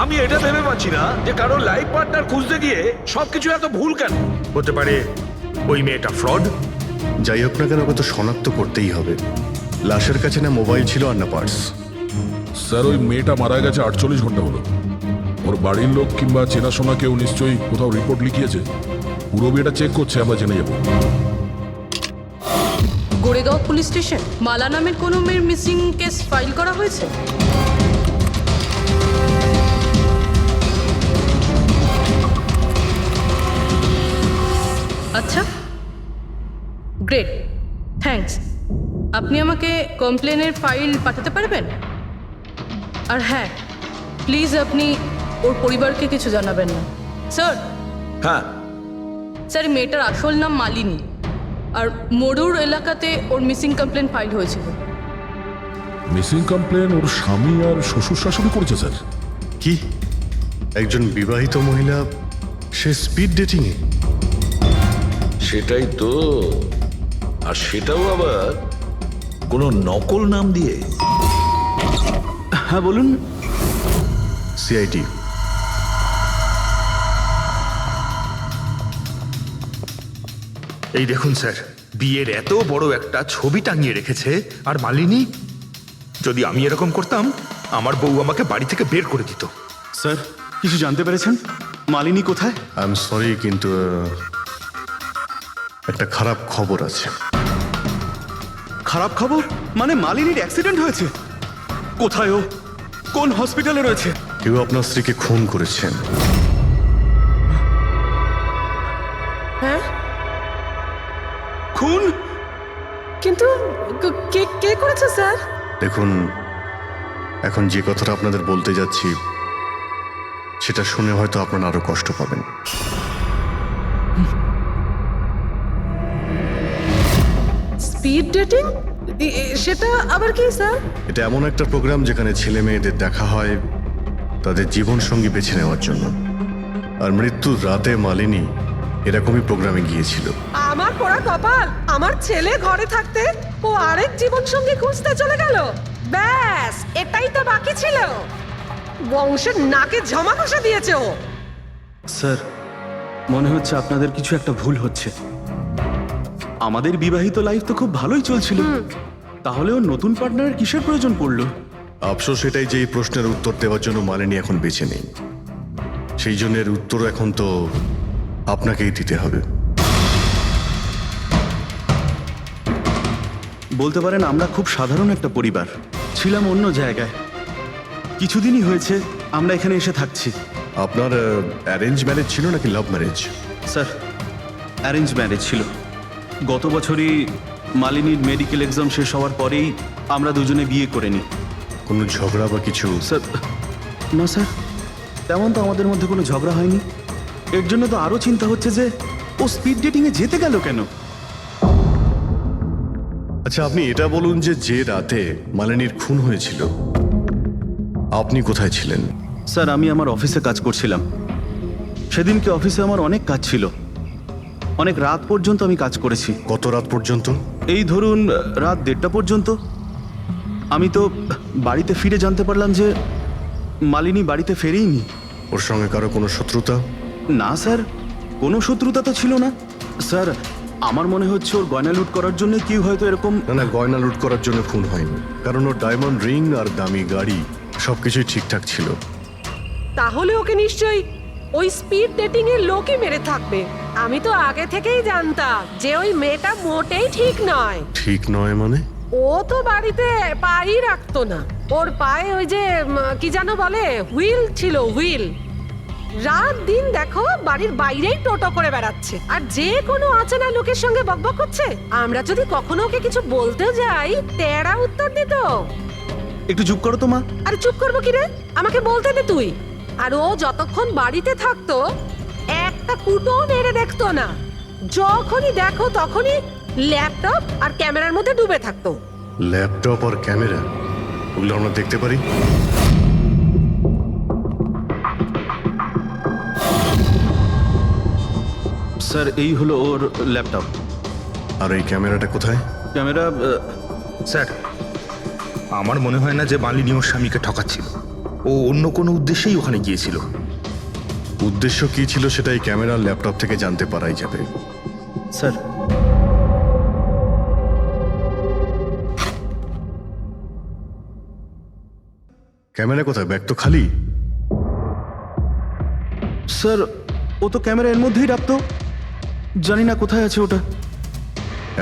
আমি এটা ভেবে পাচ্ছি না যে কারো লাইফ পার্টনার খুঁজতে গিয়ে সবকিছু এত ভুল কেন। হতে পারে ওই মেয়েটা ফ্রড। যাই হোক না কেন, ওকে তো শনাক্ত করতেই হবে। লাশের কাছে না মোবাইল ছিল আর না পার্স। স্যার, ওই মেয়েটা মারা গেছে 48 ঘন্টা হলো। ওর বাড়ির লোক কিংবা চেনাশোনা কেউ নিশ্চয়ই কোথাও রিপোর্ট লিখিয়েছে। পুরো বিয়েটা চেক করছে, আমরা জেনে যাবো। গোরেগাঁও পুলিশ স্টেশন মালা নামের কোনো মেয়ের মিসিং কেস ফাইল করা হয়েছে? আচ্ছা, গ্রেট, থ্যাঙ্কস। আপনি আমাকে কমপ্লেনের ফাইল পাঠাতে পারবেন? আর হ্যাঁ, প্লিজ আপনি ওর পরিবারকে কিছু জানাবেন না। স্যার। হ্যাঁ স্যার, মেয়েটার আসল নাম মালিনী, আর মরুর এলাকাতে ওর মিসিং কমপ্লেন ফাইল হয়েছিল। মিসিং কমপ্লেন ওর স্বামী আর শ্বশুর শাশুড়ি করেছে স্যার। কি? একজন বিবাহিত মহিলা, সে স্পিড ডেটিং এ? সেটাই তো, আর সেটাও আবার কোনো নকল নাম দিয়ে। হ্যাঁ বলুন। সিআইডি। এই দেখুন স্যার, বিয়ের এত বড় একটা ছবি টাঙিয়ে রেখেছে, আর মালিনী। যদি আমি এরকম করতাম, আমার বউ আমাকে বাড়ি থেকে বের করে দিত। স্যার, কিছু জানতে পেরেছেন? মালিনী কোথায়? আই এম সরি, কিন্তু একটা খারাপ খবর আছে। খারাপ খবর? মানে মালিনীর অ্যাক্সিডেন্ট হয়েছে? কোথায় ও? কোন হসপিটালে রয়েছে? কেউ আপনার স্ত্রীকে খুন করেছেন। হ্যাঁ? খুন? কিন্তু কে করেছে স্যার? দেখুন, এখন যে কথাটা আপনাদের বলতে যাচ্ছি সেটা শুনে হয়তো আপনারা আরো কষ্ট পাবেন। Speed dating? সেটা আবার কি স্যার? এটা এমন একটা প্রোগ্রাম যেখানে ছেলে মেয়েদের দেখা হয় তাদের জীবন সঙ্গী বেছে নেওয়ার জন্য। আর মৃত্যুর রাতে মালিনী এরকমই প্রোগ্রামে গিয়েছিল। আমার পোড়া কপাল, আমার ছেলে ঘরে থাকতে ও আরেক জীবন সঙ্গী খুঁজতে চলে গেল। ব্যাস, এটাই তো বাকি ছিল। বংশের নাকে ঝমা কষা দিয়েছে ও। স্যার, মনে হচ্ছে আপনাদের কিছু একটা ভুল হচ্ছে। আমাদের বিবাহিত লাইফ তো খুব ভালোই চলছিল, তাহলে ওর নতুন পার্টনারের কিসের প্রয়োজন পড়লো? আফসোস এটাই যে এই প্রশ্নের উত্তর দেওয়ার জন্য মালিনী এখন বেঁচে নেই। সেই জন্য এর উত্তর এখন তো আপনাকেই দিতে হবে। বলতে পারেন আমরা খুব সাধারণ একটা পরিবার, ছিলাম অন্য জায়গায়। কিছুদিনই হয়েছে আমরা এখানে এসে থাকছি। আপনার অ্যারেঞ্জ ম্যারেজ ছিল নাকি love marriage? Sir, arrange marriage ছিল। গত বছরই মালিনীর মেডিকেল এক্সাম শেষ হওয়ার পরেই আমরা দুজনে বিয়ে করে নিই। কোনো ঝগড়া বা কিছু? স্যার, না স্যার, তেমন তো আমাদের মধ্যে কোনো ঝগড়া হয়নি। এর জন্য তো আরও চিন্তা হচ্ছে যে ও স্পিড ডেটিংয়ে যেতে গেল কেন। আচ্ছা, আপনি এটা বলুন যে রাতে মালিনীর খুন হয়েছিল আপনি কোথায় ছিলেন? স্যার, আমি আমার অফিসে কাজ করছিলাম। সেদিনকে অফিসে আমার অনেক কাজ ছিল, অনেক রাত পর্যন্ত আমি কাজ করেছি। কত রাত পর্যন্ত? এই ধরুন রাত 1:30 পর্যন্ত। আমি তো বাড়িতে ফিরে জানতে পারলাম যে মালিনী বাড়িতে ফেরেইনি। ওর সঙ্গে কারো কোনো শত্রুতা? না স্যার, কোনো শত্রুতা তো ছিল না স্যার। আমার মনে হচ্ছে ওর গয়না লুট করার জন্য কেউ হয়তো এরকম। না, গয়না লুট করার জন্য খুন হয়নি, কারণ ওর ডায়মন্ড রিং আর দামি গাড়ি সবকিছুই ঠিকঠাক ছিল। তাহলে ওকে নিশ্চয়ই ওই স্পিড ডেটিং এর লোকই মেরে থাকবে। আমি তো আগে থেকেই জানতাম যে ওই মেয়েটা মোটেই ঠিক নয়। ঠিক নয় মানে? ও তো বাড়িতে পাই রাখতো না। ওর পায়ে ওই যে কি যেন বলে, হুইল ছিল, হুইল। রাত দিন দেখো বাড়ির বাইরেই টোটো করে বেড়াচ্ছে, আর যে কোনো অচেনা লোকের সঙ্গে বকবক করছে। আমরা যদি কখনো ওকে কিছু বলতেও যাই, তেড়া উত্তর দিত। একটু চুপ করো তো মা। আরে চুপ করবো কি রে, আমাকে বলতে দে তুই। আর ও যতক্ষণ বাড়িতে থাকতো একটা কুটো মেরে দেখতো না। যখনই দেখো তখনই ল্যাপটপ আর ক্যামেরার মধ্যে ডুবে থাকতো। ল্যাপটপ আর ক্যামেরা, ওগুলো আমরা দেখতে পারি? স্যার এই হলো ওর ল্যাপটপ। আর এই ক্যামেরাটা কোথায়? ক্যামেরা স্যার, আমার মনে হয় না যে মালিনী ওর স্বামীকে ঠকাচ্ছিল। ও অন্য কোনো উদ্দেশ্যেই ওখানে গিয়েছিল। উদ্দেশ্য কি ছিল সেটা এই ক্যামেরা ল্যাপটপ থেকে জানতে পারাই যাবে। স্যার ক্যামেরা কোথায়? ব্যাগ তো খালি। স্যার ও তো ক্যামেরা এর মধ্যেই রাখতো, জানি না কোথায় আছে ওটা।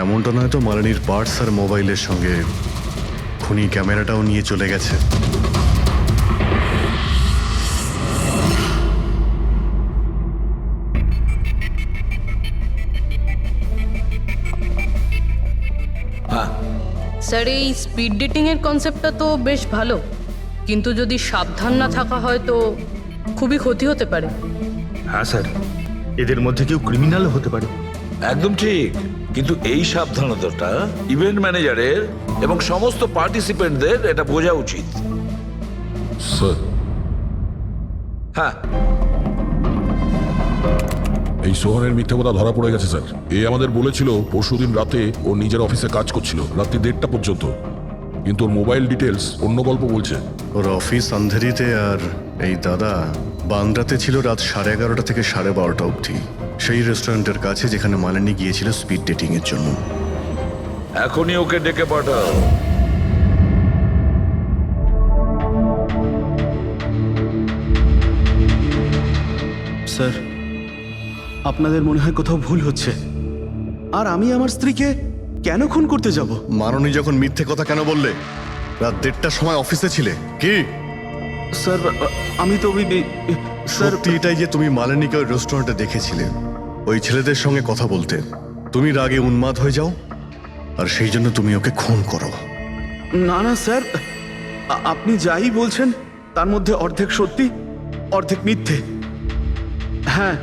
এমনটা নয় তো মালিনীর পার্টস আর মোবাইলের সঙ্গে খুনি ক্যামেরাটাও নিয়ে চলে গেছে? স্যার এই স্পিড ডেটিং এর কনসেপ্টটা তো বেশ ভালো, কিন্তু যদি সাবধান না থাকা হয় তো খুবই ক্ষতি হতে পারে। হ্যাঁ স্যার, এদের মধ্যে কেউ ক্রিমিনালও হতে পারে। একদম ঠিক, কিন্তু এই সাবধানতাটা ইভেন্ট ম্যানেজারের এবং সমস্ত পার্টিসিপেন্টদের এটা বোঝা উচিত। স্যার, হ্যাঁ, এই সোহনের মিথ্যে কথা ধরা পড়ে গেছে স্যার। এ আমাদের বলেছিল পরশুদিন রাতে ও নিজের অফিসে কাজ করছিল রাত্রি 1:30 পর্যন্ত, কিন্তু ওর মোবাইল ডিটেলস অন্য গল্প বলছে। ওর অফিস আন্ধেরিতে, আর এই দাদা বান্দ্রাতে ছিল রাত 11:30 থেকে 12:30 অবধি, সেই রেস্টুরেন্টের কাছে যেখানে মালিনী গিয়েছিল স্পিড ডেটিং এর জন্য। এখনই ওকে ডেকে পাঠাও। স্যার আপনাদের মনে হয় কোথাও ভুল হচ্ছে। আর আমি আমার স্ত্রীকে কেন খুন করতে যাব? মাননী যখন মিথ্যে কথা কেন বললে? রাত 1:30টার সময় অফিসে ছিলে কি? স্যার আমি তো সত্যি এটাই যে তুমি মালিনীকে ওই রেস্টুরেন্টে দেখেছিলে ওই ছেলেদের সঙ্গে কথা বলতে। তুমি রাগে উন্মাদ হয়ে যাও আর সেই জন্য তুমি ওকে খুন করো। না না স্যার, আপনি যাই বলছেন তার মধ্যে অর্ধেক সত্যি অর্ধেক মিথ্যে। হ্যাঁ,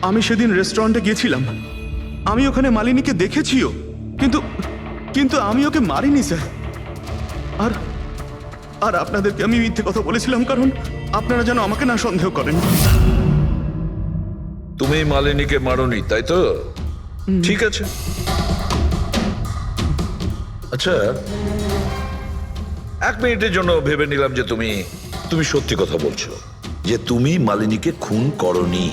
আমি সেদিন রেস্টুরেন্টে গিয়েছিলাম, আমি ওখানে মালিনীকে দেখেছিও, কিন্তু কিন্তু আমি ওকে মারিনি স্যার। আর আর আপনাদেরকে আমি মিথ্যে কথা বলেছিলাম কারণ আপনারা যেন আমাকে না সন্দেহ করেন। তুমি মালিনীকে মারোনি, তাই তো? ঠিক আছে। আচ্ছা, 1 মিনিটের জন্য ভেবে নিলাম যে তুমি সত্যি কথা বলছো, যে তুমি মালিনীকে খুন করনি,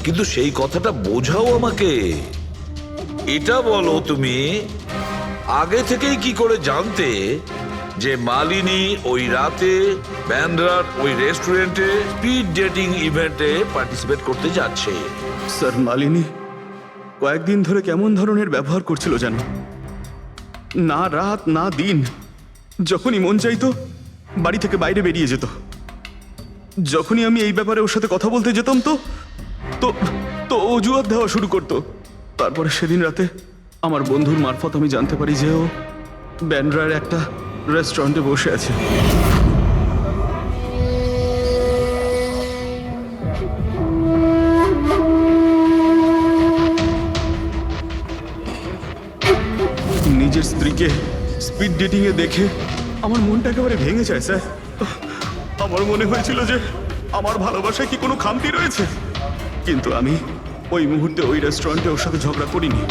কিন্তু সেই কথাটা বোঝাও আমাকে। এটা বলো, তুমি আগে থেকেই কি করে জানতে যে মালিনী ওই রাতে ব্যান্ড্রার ওই রেস্টুরেন্টে স্পিড ডেটিং ইভেন্টে পার্টিসিপেট করতে যাচ্ছে? স্যার মালিনী কয়েকদিন ধরে কেমন ধরনের ব্যবহার করছিল জানো? না রাত না দিন, যখনই মন চাইতো বাড়ি থেকে বাইরে বেরিয়ে যেত। যখনই আমি এই ব্যাপারে ওর সাথে কথা বলতে যেতাম তো তো তো অজুহাত দেওয়া শুরু করতো। তারপরে সেদিন রাতে আমার বন্ধুর মারফত আমি জানতে পারি যে ও ব্যান্ড্রার একটা রেস্টুরেন্টে বসে আছে। নিজের স্ত্রীকে স্পিড ডেটিং এ দেখে আমার মনটা একেবারে ভেঙে যায় স্যার। আমার মনে হয়েছিল যে আমার ভালোবাসায় কি কোনো খামতি রয়েছে, কিন্তু আমি ওই মুহূর্তে ওই রেস্টুরেন্টে ওর সাথে ঝগড়া করিনি।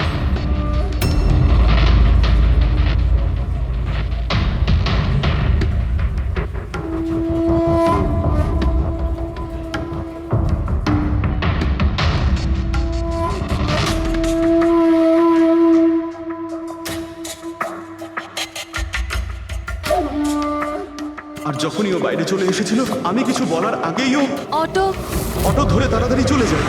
আর যখনই ও বাইরে চলে এসেছিল আমি কিছু বলার আগেই ও অটো অটো ধরে তাড়াতাড়ি চলে যায়।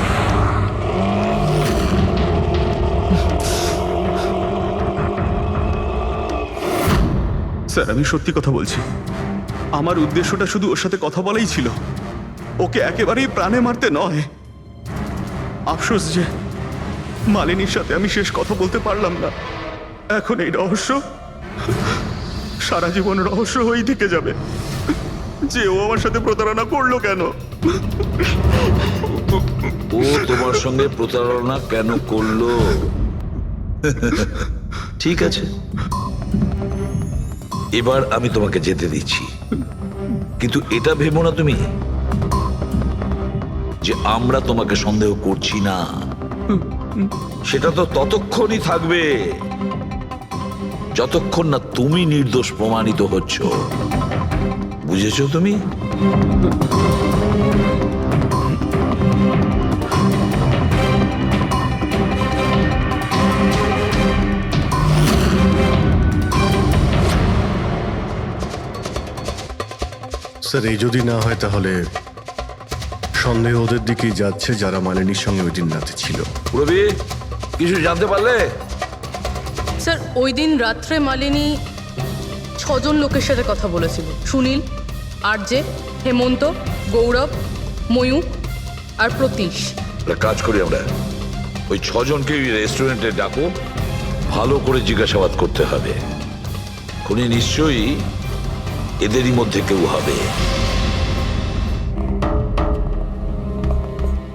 স্যার আমি সত্যি কথা বলছি, আমার উদ্দেশ্যটা শুধু ওর সাথে কথা বলাই ছিল, ওকে একেবারেই প্রাণে মারতে নয়। আফসোস যে মালিনীর সাথে আমি শেষ কথা বলতে পারলাম না। এখন এই রহস্য সারা জীবন রহস্য হয়েই থেকে যাবে যে ও আমার সাথে প্রতারণা করলো কেন। ও তোমার সঙ্গে প্রতারণা কেন করলো? ঠিক আছে, এবার আমি তোমাকে যেতে দিচ্ছি, কিন্তু এটা ভেবো না তুমি যে আমরা তোমাকে সন্দেহ করছি না। সেটা তো ততক্ষণই থাকবে যতক্ষণ না তুমি নির্দোষ প্রমাণিত হচ্ছ। বুঝেছো তুমি? স্যার এই যদি না হয় তাহলে সন্দেহ ওদের দিকেই যাচ্ছে যারা মালিনীর সঙ্গে ওই দিন রাতে ছিল। রবি, কিছু জানতে পারলে? স্যার ওই দিন রাত্রে মালিনী 6 জন লোকের সাথে কথা বলেছিল। সুনীল, আরজে, হেমন্ত, গৌরব, ময়ূক আর প্রতীশ। একটা কাজ করি আমরা, ওই 6 জনকে রেস্টুরেন্টে ডাকো, ভালো করে জিজ্ঞাসাবাদ করতে হবে। খুনি নিশ্চয়ই এদেরই মধ্যে কেউ হবে।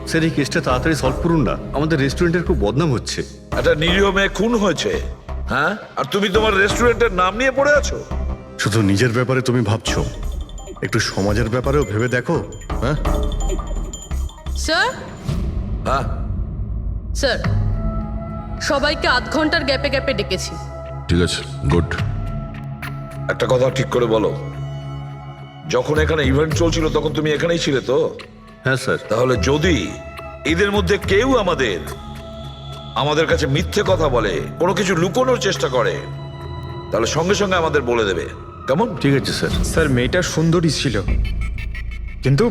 স্যার এই কেসটা তাড়াতাড়ি সলভ করুন না, আমাদের রেস্টুরেন্টের খুব বদনাম হচ্ছে। একটা নিরীহ মেয়ে খুন হয়েছে, হ্যাঁ, আর তুমি তোমার রেস্টুরেন্টের নাম নিয়ে পড়ে আছো। শুধু নিজের ব্যাপারে তুমি ভাবছো, একটু সমাজের ব্যাপারেও ভেবে দেখো। হ্যাঁ স্যার, হ্যাঁ স্যার সবাইকে আধ ঘন্টার গ্যাপে গ্যাপে ডেকেছি। ঠিক আছে, গুড। একটা কথা ঠিক করে বলো, যখন এখানে ইভেন্ট চলছিল তখন তুমি এখানেই ছিলে তো? হ্যাঁ স্যার। তাহলে যদি এদের মধ্যে কেউ আমাদের কাছে মিথ্যে কথা বলে, কোনো কিছু লুকোনোর চেষ্টা করে, তাহলে সঙ্গে সঙ্গে আমাদের বলে দেবে, কেমন? ঠিক আছে স্যার। স্যার মেয়েটা সুন্দরী ছিল, কিন্তু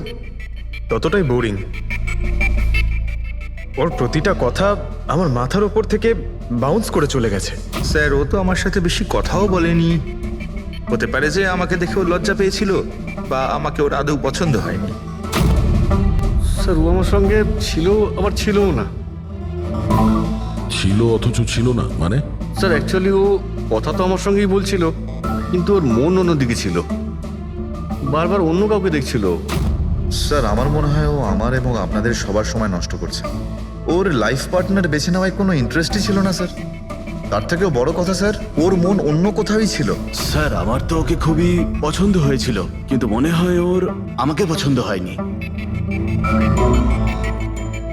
ততটাই বোরিং। ওর প্রতিটা কথা আমার মাথার উপর থেকে বাউন্স করে চলে গেছে। স্যার ও তো আমার সাথে বেশি কথাও বলেনি। হতে পারে যে আমাকে দেখে ও লজ্জা পেয়েছিল, বা আমাকে ওর আদৌ পছন্দ হয়নি। স্যার ও আমার সঙ্গে ছিল আবার ছিলও না। ছিল অথচ ছিল না মানে? স্যার অ্যাকচুয়ালি ও কথা তো আমার সঙ্গেই বলছিল, কিন্তু ওর মন অন্যদিকে ছিল, বারবার অন্য কাউকে দেখছিল। স্যার আমার মনে হয় ও আমার এবং আপনাদের সবার সময় নষ্ট করছে। ওর লাইফ পার্টনার বেছে নেওয়ায় কোনো ইন্টারেস্টই ছিল না স্যার। তার থেকেও বড় কথা স্যার, ওর মন অন্য কোথাওই ছিল। স্যার আমার তো ওকে খুবই পছন্দ হয়েছিল, কিন্তু মনে হয় ওর আমাকে পছন্দ হয়নি।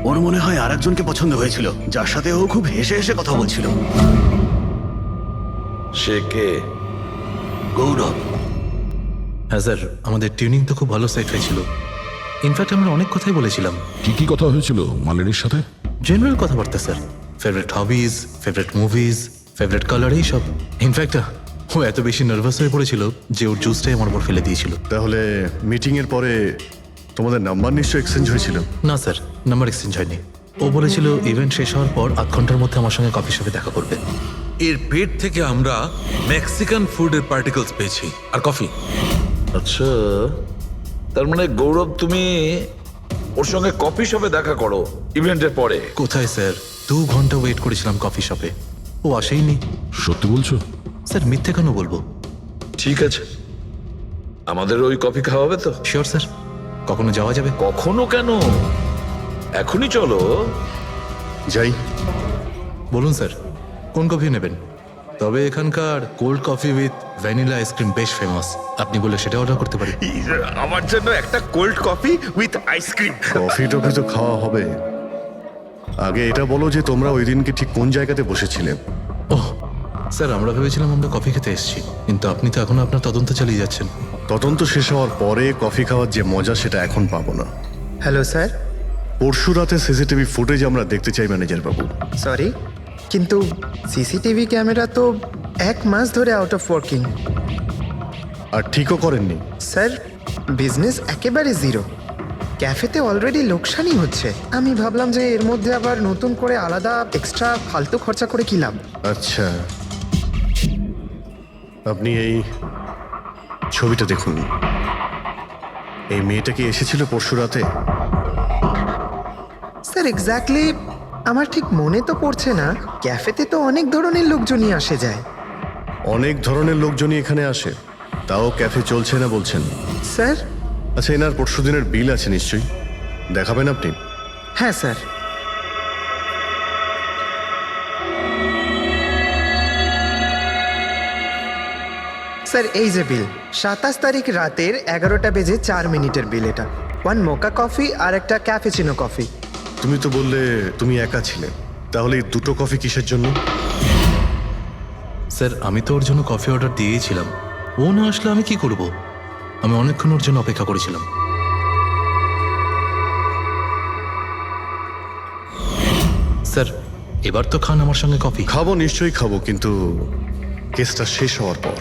ওর মনে হয় আরেকজনকে পছন্দ হয়েছিল, যার সাথে ও খুব হেসে হেসে কথা বলছিল। সে কে? গৌরব। হ্যাঁ স্যার, আমাদের টিউনিং তো খুব ভালো সেট হয়েছিল। ইনফ্যাক্ট আমরা অনেক কথাই বলেছিলাম। কি কি কথা হয়েছিল মালিনীর সাথে? জেনারেল কথাবার্তা sir, favourite hobbies, favourite movies, favourite colour, এইসব। ইনফ্যাক্ট ও এত বেশি নার্ভাস হয়ে পড়েছিল যে ওর জুসটাই আমার উপর ফেলে দিয়েছিল। তাহলে মিটিং এর পরে তোমাদের নাম্বার নিশ্চয়ই এক্সচেঞ্জ হয়েছিল? না স্যার, নাম্বার এক্সচেঞ্জ হয়নি। ও বলেছিল ইভেন্ট শেষ হওয়ার পর 8 ঘন্টার মধ্যে আমার সঙ্গে কফি শপে দেখা করবে। এর পেট থেকে আমরা মেক্সিকান ফুডের পার্টিকেলস পেয়েছি আর কফি। আচ্ছা, তার মানে গৌরব তুমি ওর সঙ্গে কফি শপে দেখা করো ইভেন্টের পরে? কোথায় স্যার, 2 ঘন্টা ওয়েট করেছিলাম কফি শপে, ও আসেইনি। সত্যি বলছো? স্যার মিথ্যে কেন বলবো? ঠিক আছে, আমাদের ওই কফি খাওয়াবে তো? শিওর স্যার, কখনো যাওয়া যাবে? কখনো কেন, এখনই চলো। যাই। বলুন স্যার, কোন কফি নেবেন? তবে এখানকার cold coffee with vanilla ice cream বেশ ফেমাস, আপনি বলে সেটা অর্ডার করতে পারি। আমার জন্য একটা cold coffee with ice cream. Coffee toffee তো খাওয়া হবে, আগে এটা বলো যে তোমরা ওই দিনকে ঠিক কোন জায়গাতে বসেছিলে? ওহ স্যার, আমরা ভেবেছিলাম আমরা কফি খেতে এসেছি, কিন্তু আপনি তো এখনো আপনার তদন্ত চালিয়ে যাচ্ছেন। তদন্ত শেষ হওয়ার পরে কফি খাওয়ার যে মজা সেটা এখন পাবো না। Hello sir. পরশু রাতে সিসিটিভি ফুটেজ আমরা দেখতে চাই ম্যানেজার বাবু। সরি, কিন্তু সিসিটিভি ক্যামেরা তো 1 মাস ধরে আউট অফ ওয়ার্কিং। আর ঠিকও করেননি। স্যার বিজনেস একেবারে জিরো, ক্যাফেতে অলরেডি লোকসানই হচ্ছে। আমি ভাবলাম যে এর মধ্যে আবার নতুন করে আলাদা এক্সট্রা ফালতু খরচা করে কি লাভ। আচ্ছা, আপনি এই ছবিটা দেখুন। এই মেয়েটা কি এসেছিল পরশু রাতে? স্যার এক্স্যাক্টলি আমার ঠিক মনে তো পড়ছে না। ক্যাফেতে তো অনেক ধরনের লোকজনই আসে যায়। অনেক ধরনের লোকজনই এখানে আসে, তাও ক্যাফে চলছে না বলছেন? স্যার আচ্ছা, এনার পরশু দিনের বিল আছে নিশ্চয়ই, দেখাবেন আপনি? হ্যাঁ স্যার। স্যার এই যে বিল, 27 তারিখ রাতের 11টা বেজে 4 মিনিটের বিল এটা। 1 মোকা কফি আর একটা ক্যাফেচিনো কফি। তুমি তো বললে তুমি একা ছিলে, তাহলে এই দুটো কফি কিসের জন্য? স্যার আমি তো ওর জন্য কফি অর্ডার দিয়েছিলাম, ও না আসলে আমি কি করব? আমি অনেকক্ষণ ওর জন্য অপেক্ষা করেছিলাম। স্যার এবার তো খান আমার সঙ্গে কফি। খাবো, নিশ্চয়ই খাবো, কিন্তু কেসটা শেষ হওয়ার পর।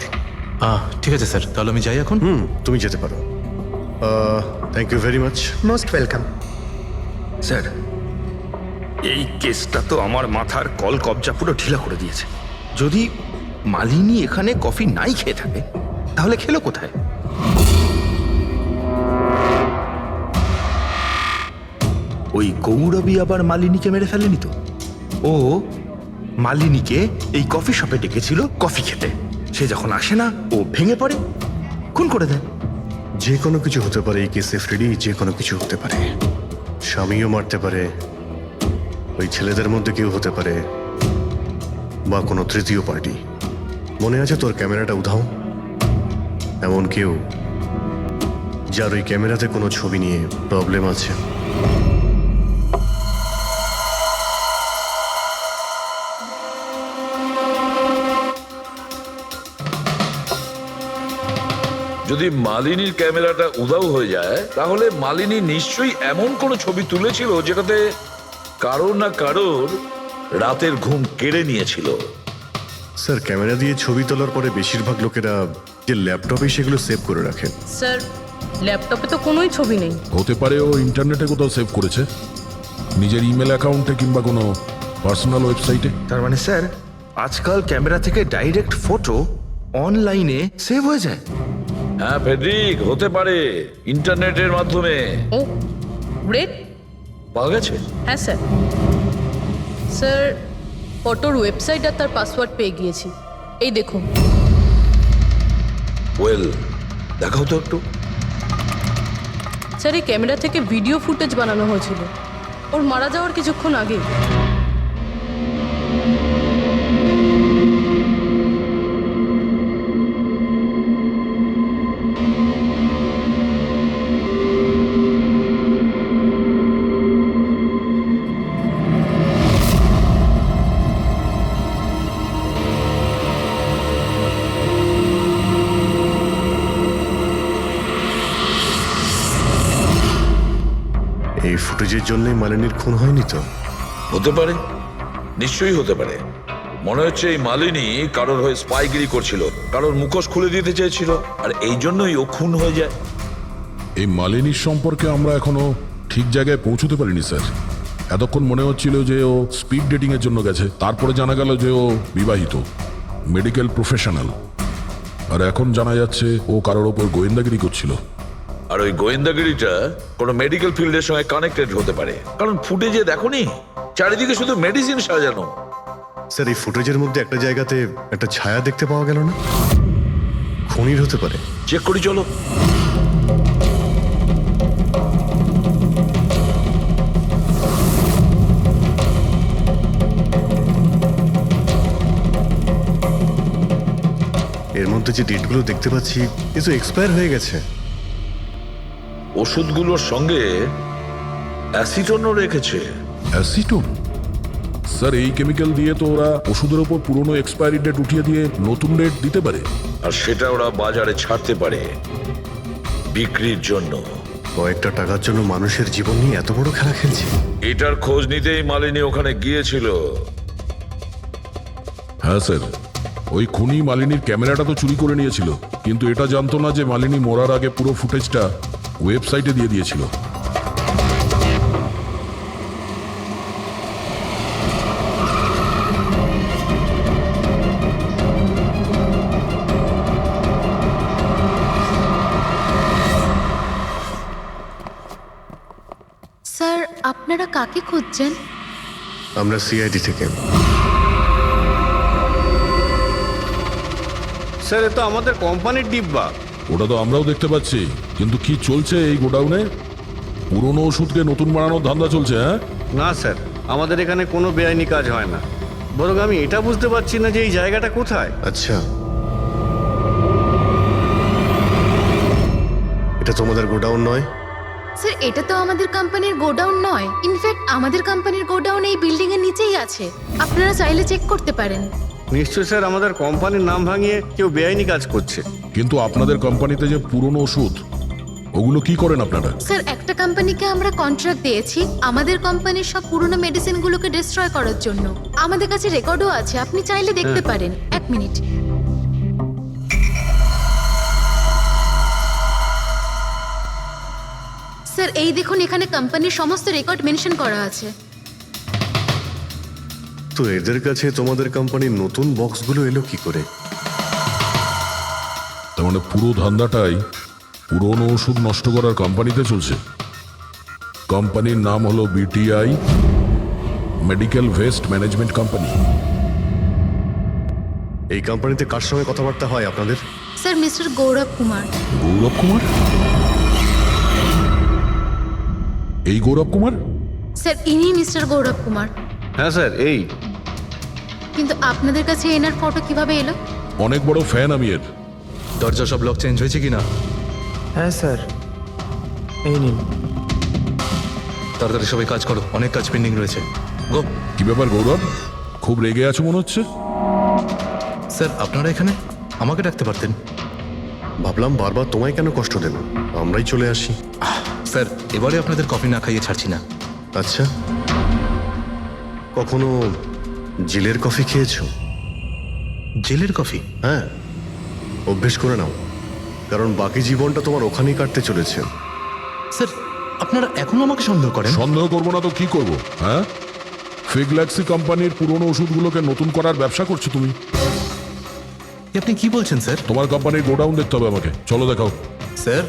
ঠিক আছে স্যার, তাহলে আমি যাই এখন। তুমি যেতে পারো। Thank you very much. Most welcome. Sir এই কেসটা তো আমার মাথার কল কবজা পুরো ঢিলা করে দিয়েছে। যদি মালিনী এখানে কফি নাই খেয়ে থাকে তাহলে খেলো কোথায়? ওই গৌরবী আবার মালিনীকে মেরে ফেলেনি তো? ও মালিনীকে এই কফি শপে ডেকেছিল কফি খেতে, সে যখন আসে না ও ভেঙে পড়ে, খুন করে দেয়। যে কোনো কিছু হতে পারে এই কেসে ফ্রেডি, যে কোনো কিছু হতে পারে। স্বামীও মারতে পারে, ওই ছেলেদের মধ্যে কেউ হতে পারে, বা কোনো তৃতীয় পার্টি। মনে আছে তোর ক্যামেরাটা উধাও? এমন কেউ যার ওই ক্যামেরাতে কোনো ছবি নিয়ে প্রবলেম আছে। যদি মালিনীর ক্যামেরাটা উধাও হয়ে যায় তাহলে মালিনী নিশ্চয়ই এমন কোনো ছবি তুলেছিল যেটাতে কারো না কারোর রাতের ঘুম কেড়ে নিয়েছিল। স্যার ক্যামেরা দিয়ে ছবি তোলার পরে বেশিরভাগ লোকেরা যে ল্যাপটপে সেগুলো সেভ করে রাখেন। স্যার ল্যাপটপে তো কোনোই ছবি নেই। হতে পারে ও ইন্টারনেটে কোথাও সেভ করেছে, নিজের ইমেল অ্যাকাউন্টে কিংবা কোনো পার্সোনাল ওয়েবসাইটে। তার মানে স্যার আজকাল ক্যামেরা থেকে ডাইরেক্ট ফটো অনলাইনে সেভ হয়ে যায়। হ্যাঁ ফেডরিক, হতে পারে ইন্টারনেটের মাধ্যমে। ও গ্রেট, পাওয়া গেছে? হ্যাঁ স্যার। স্যার ফটোর ওয়েবসাইট আর তার পাসওয়ার্ড পেয়ে গিয়েছি, এই দেখুন। ওয়েল, দেখাও তো একটু। স্যার এই ক্যামেরা থেকে ভিডিও ফুটেজ বানানো হয়েছিল ওর মারা যাওয়ার কিছুক্ষণ আগে। এই ফুটেজের জন্যই মালিনীর খুন হয়নি তো? হতে পারে, নিশ্চয়ই হতে পারে। মনে হচ্ছে এই মালিনী কারোর হয়ে স্পাইগিরি করছিল, কারোর মুখোশ খুলে দিতে চেয়েছিল, আর এই জন্যই ও খুন হয়ে যায়। এই মালিনীর সম্পর্কে আমরা এখনো ঠিক জায়গায় পৌঁছতে পারিনি স্যার। এতক্ষণ মনে হচ্ছিল যে ও স্পিড ডেটিং এর জন্য গেছে, তারপরে জানা গেল যে ও বিবাহিত, মেডিকেল প্রফেশনাল, আর এখন জানা যাচ্ছে ও কারোর ওপর গোয়েন্দাগিরি করছিল। আর ওই গোয়েন্দাগিরিটা কোনো মেডিকেল ফিল্ডের সঙ্গে কানেক্টেড হতে পারে, কারণ ফুটেজে দেখোনি চারিদিকে শুধু মেডিসিন সাজানো। স্যার এই ফুটেজের মধ্যে একটা জায়গাতে একটা ছায়া দেখতে পাওয়া গেল না? খুনির হতে পারে। চেক করি চলো। এর মধ্যে যে ডেটগুলো দেখতে পাচ্ছি এ তো এক্সপায়ার হয়ে গেছে। ওষুধগুলোর সঙ্গে অ্যাসিটনও রেখেছে। অ্যাসিটোন? স্যার এই কেমিক্যাল দিয়ে তো ওরা ওষুধের ওপর পুরনো এক্সপায়ারি ডেট উঠিয়ে দিয়ে নতুন ডেট দিতে পারে, আর সেটা ওরা বাজারে ছাড়তে পারে বিক্রির জন্য। কয়েকটা টাকার জন্য মানুষের জীবন নিয়ে এত বড় খেলা খেলছে। এটার খোঁজ নিতেই মালিনী ওখানে গিয়েছিল। হ্যাঁ স্যার, ওই খুনি মালিনীর ক্যামেরাটা তো চুরি করে নিয়েছিল, কিন্তু এটা জানতো না যে মালিনী মরার আগে পুরো ফুটেজটা ওয়েবসাইটে দিয়ে দিয়েছিল। স্যার, আপনারা কাকে খুঁজছেন? আমরা সিআইডি থেকে। স্যার এ তো আমাদের কোম্পানির ডিব্বা। ওটা তো আমরাও দেখতে পাচ্ছি, কিন্তু কি চলছে এই গোডাউনে? পুরনো ওষুধকে নতুন বানানোর ধান্দা চলছে, হ্যাঁ? না স্যার, আমাদের এখানে কোনো বেআইনি কাজ হয় না। বরং আমি এটা বুঝতে পারছি না যে এই জায়গাটা কোথায়। আচ্ছা, এটা তোমাদের গোডাউন নয়? স্যার, এটা তো আমাদের কোম্পানির গোডাউন নয়। ইনফ্যাক্ট আমাদের কোম্পানির গোডাউন এই বিল্ডিং এর নিচেই আছে। আপনারা চাইলে চেক করতে পারেন। নিশ্চয় স্যার, আমাদের কোম্পানির নাম ভাঙিয়ে কেউ বেআইনি কাজ করছে। কিন্তু আপনাদের কোম্পানিতে যে পুরনো ওষুধ, ওগুলো কি করেন আপনারা? স্যার, একটা কোম্পানিকে আমরা কন্ট্রাক্ট দিয়েছি আমাদের কোম্পানির সব পুরনো মেডিসিনগুলোকে ডিস্ট্রয় করার জন্য। আমাদের কাছে রেকর্ডও আছে, আপনি চাইলে দেখতে পারেন। এক মিনিট। স্যার, এই দেখুন, এখানে কোম্পানির সমস্ত রেকর্ড মেনশন করা আছে। তো এদের কাছে তোমাদের কোম্পানির নতুন বক্সগুলো এলো কি করে? তার মানে পুরো ধান্দাটাই পুরনো ওষুধ নষ্ট করার কোম্পানিতে চলছে। কোম্পানির নাম হলো BTI medical waste management company. এই কোম্পানিতে কার সঙ্গে কথাবার্তা হয় আপনাদের? স্যার, মিস্টার গৌরব কুমার। গৌরব কুমার? এই গৌরব কুমার? স্যার, ইনি মিস্টার গৌরব কুমার। হ্যাঁ স্যার, এই। কিন্তু আপনাদের কাছে এনার ফটো কিভাবে এলো? অনেক বড় ফ্যান আমি এর। দরজা সব লক চেঞ্জ হয়েছে কিনা? হ্যাঁ স্যার, এই নিন। তাড়াতাড়ি সবাই কাজ করো, অনেক কাজ পেন্ডিং রয়েছে। গো। কি ব্যাপার গৌরব, খুব রেগে আছো মনে হচ্ছে? স্যার আপনারা এখানে? আমাকে ডাকতে পারতেন। ভাবলাম বারবার তোমায় কেন কষ্ট দেব, আমরাই চলে আসি। স্যার এবারে আপনাদের কফি না খাইয়ে ছাড়ছি না। আচ্ছা, কখনো জেলের কফি খেয়েছো? জেলের কফি? হ্যাঁ, অভ্যেস করে নাও, কারণ বাকি জীবনটা তোমার ওখানেই কাটতে চলেছে। স্যার আপনারা এখনো আমাকে সন্দেহ করেন? সন্দেহ করবো না তো কি করব, হ্যাঁ? ফিগল্যাক্সি কোম্পানির পুরনো ওষুধগুলোকে নতুন করার ব্যবসা করছো তুমি। আপনি কি বলছেন স্যার? তোমার কোম্পানির গোডাউন দেখতে হবে আমাকে, চলো দেখাও। স্যার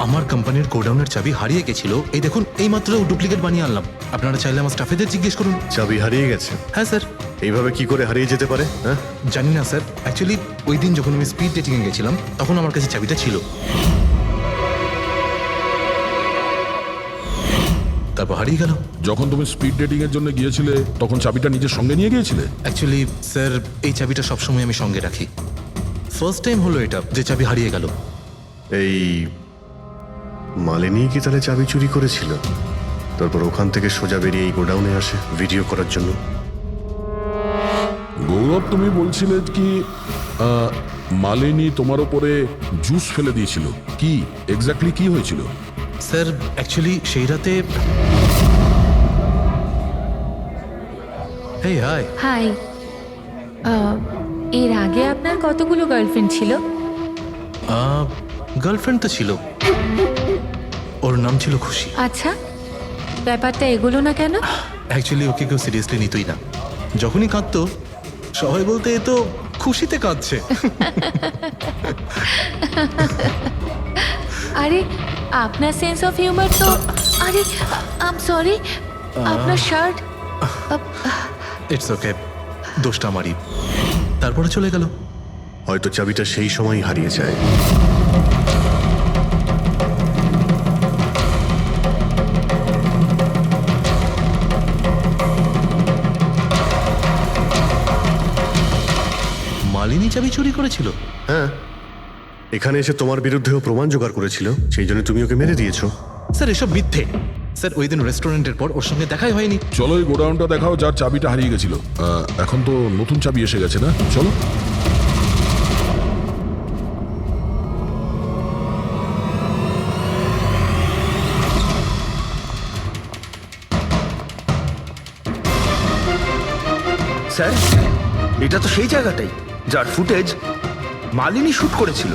আমার কোম্পানির গোডাউনের চাবি হারিয়ে গেছিল, এই দেখুন এই মাত্র ডুপ্লিকেট বানিয়ে আনলাম। আপনারা চাইলে আমার স্টাফেদের জিজ্ঞেস করুন। চাবি হারিয়ে গেছে? হ্যাঁ স্যার। এইভাবে কি করে হারিয়ে যেতে পারে? হ্যাঁ জানি না স্যার, অ্যাকচুয়ালি ওই দিন যখন আমি স্পিড ডেটিংয়ে গেছিলাম তখন আমার কাছে চাবিটা ছিল। তারপর হারিয়ে গেল। যখন তুমি স্পিড ডেটিং এর জন্য গিয়েছিলে তখন চাবিটা নিজের সঙ্গে নিয়ে গিয়েছিলে? অ্যাকচুয়ালি স্যার এই চাবিটা সবসময় আমি সঙ্গে রাখি। ফার্স্ট টাইম হলো এটা যে চাবি হারিয়ে গেল। এই মালিনী কি তাহলে চাবি চুরি করেছিল, তারপর ওখান থেকে সোজা বেরিয়ে এই গোডাউনে আসে ভিডিও করার জন্য? গৌরব তুমি বলছিলে কি মালিনী তোমার উপরে জুস ফেলে দিয়েছিল, কি এক্স্যাক্টলি কি হয়েছিল? স্যার অ্যাকচুয়ালি সেই রাতে হেই হাই। হাই, এর আগে আপনার কতগুলো গার্লফ্রেন্ড ছিল? গার্লফ্রেন্ড তো ছিল, ওর নাম ছিল খুশি। আচ্ছা, ব্যাপারটা এগুলো না কেন? অ্যাকচুয়ালি ওকে কেউ সিরিয়াসলি নিতই না। যখনই কাঁদতো সবাই বলতে এ তো খুশিতে কাঁদছে। আরে আপনার সেন্স অফ হিউমার তো, আরে আই এম সরি, আপনার শার্ট। ইটস ওকে, দোষটা আমারই। তারপরে চলে গেল। হয়তো চাবিটা সেই সময়ই হারিয়ে যায়। মালিনী চাবি চুরি করেছিল? হ্যাঁ, এখানে এসে তোমার বিরুদ্ধেও প্রমাণ জোগাড় করেছিল, সেই জন্য তুমি ওকে মেরে দিয়েছো। স্যার এসব মিথ্যে। স্যার ওই দিন রেস্টুরেন্টের পর ওর সঙ্গে দেখাই হয়নি। চলো এই গোডাউনটা দেখাও যার চাবিটা হারিয়ে গেছিল। এখন তো নতুন চাবি এসে গেছে না, চলো। স্যার এটা তো সেই জায়গাটাই। যার ফুটেজ মালিনী শুট করেছিল।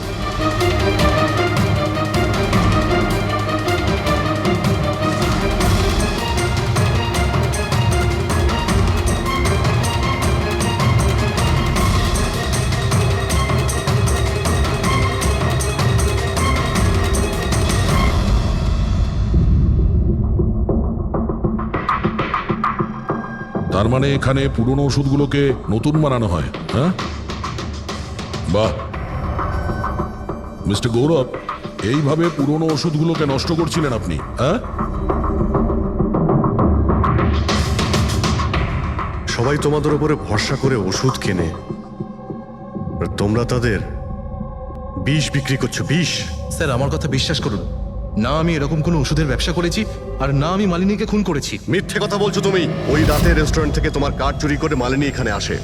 তার মানে এখানে পুরনো ওষুধগুলোকে নতুন বানানো হয়, হ্যাঁ? বাহ, মিস্টার গৌরব, এইভাবে পুরনো ওষুধগুলোকে নষ্ট করছিলেন আপনি, হ্যাঁ? সবাই তোমাদের উপরে ভরসা করে ওষুধ কেনে, আর তোমরা তাদের বিষ বিক্রি করছো, বিষ। স্যার আমার কথা বিশ্বাস করুন, না আমি এরকম কোনো ওষুধের ব্যবসা করেছি, আর না আমি মালিনীকে খুন করেছি। মিথ্যে কথা বলছো তুমি। ওই রাতে রেস্টুরেন্ট থেকে তোমার কার্ড চুরি করে মালিনী এখানে আসে।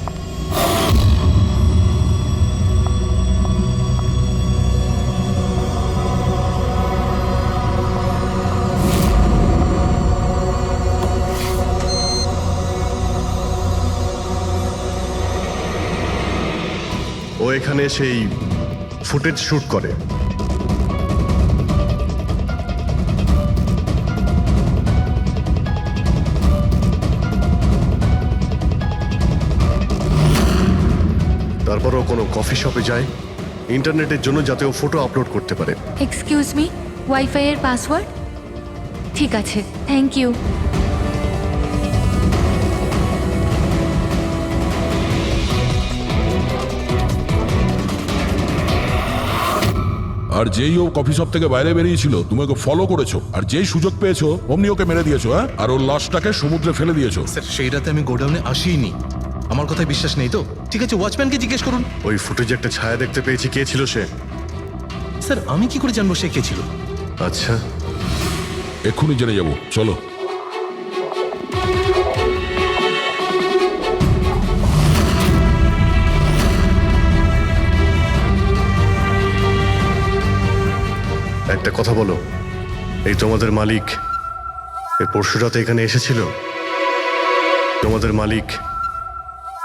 ও এখানে সেই ফুটেজ শুট করে। তারপরও কোনো কফি শপে যায় ইন্টারনেটের জন্য, যাতে ও ফটো আপলোড করতে পারে। এক্সকিউজ মি, ওয়াইফাই এর পাসওয়ার্ড? ঠিক আছে, থ্যাংক ইউ। আর যেই ও কফি শপ থেকে বাইরে বেরিয়েছিল তুমি ওকে ফলো করেছো, আর যেই সুযোগ পেয়েছো অমনি ওকে মেরে দিয়েছো, হ্যাঁ? আর ওর লাশটাকে সমুদ্রে ফেলে দিয়েছো। স্যার সেই রাতে আমি গোডাউনে আসিনি, আমার কথায় বিশ্বাস নেই তো? ঠিক আছে, ওয়াচম্যানকে জিজ্ঞেস করুন। ওই ফুটেজে একটা ছায়া দেখতে পেয়েছি, কে ছিল সে? স্যার আমি কি করে জানবো সে কে ছিল? আচ্ছা, এক্ষুনি জেনে যাবো, চলো। একটা কথা বলো, এই তোমাদের মালিক এর পরশু রাতে এখানে এসেছিল? তোমাদের মালিক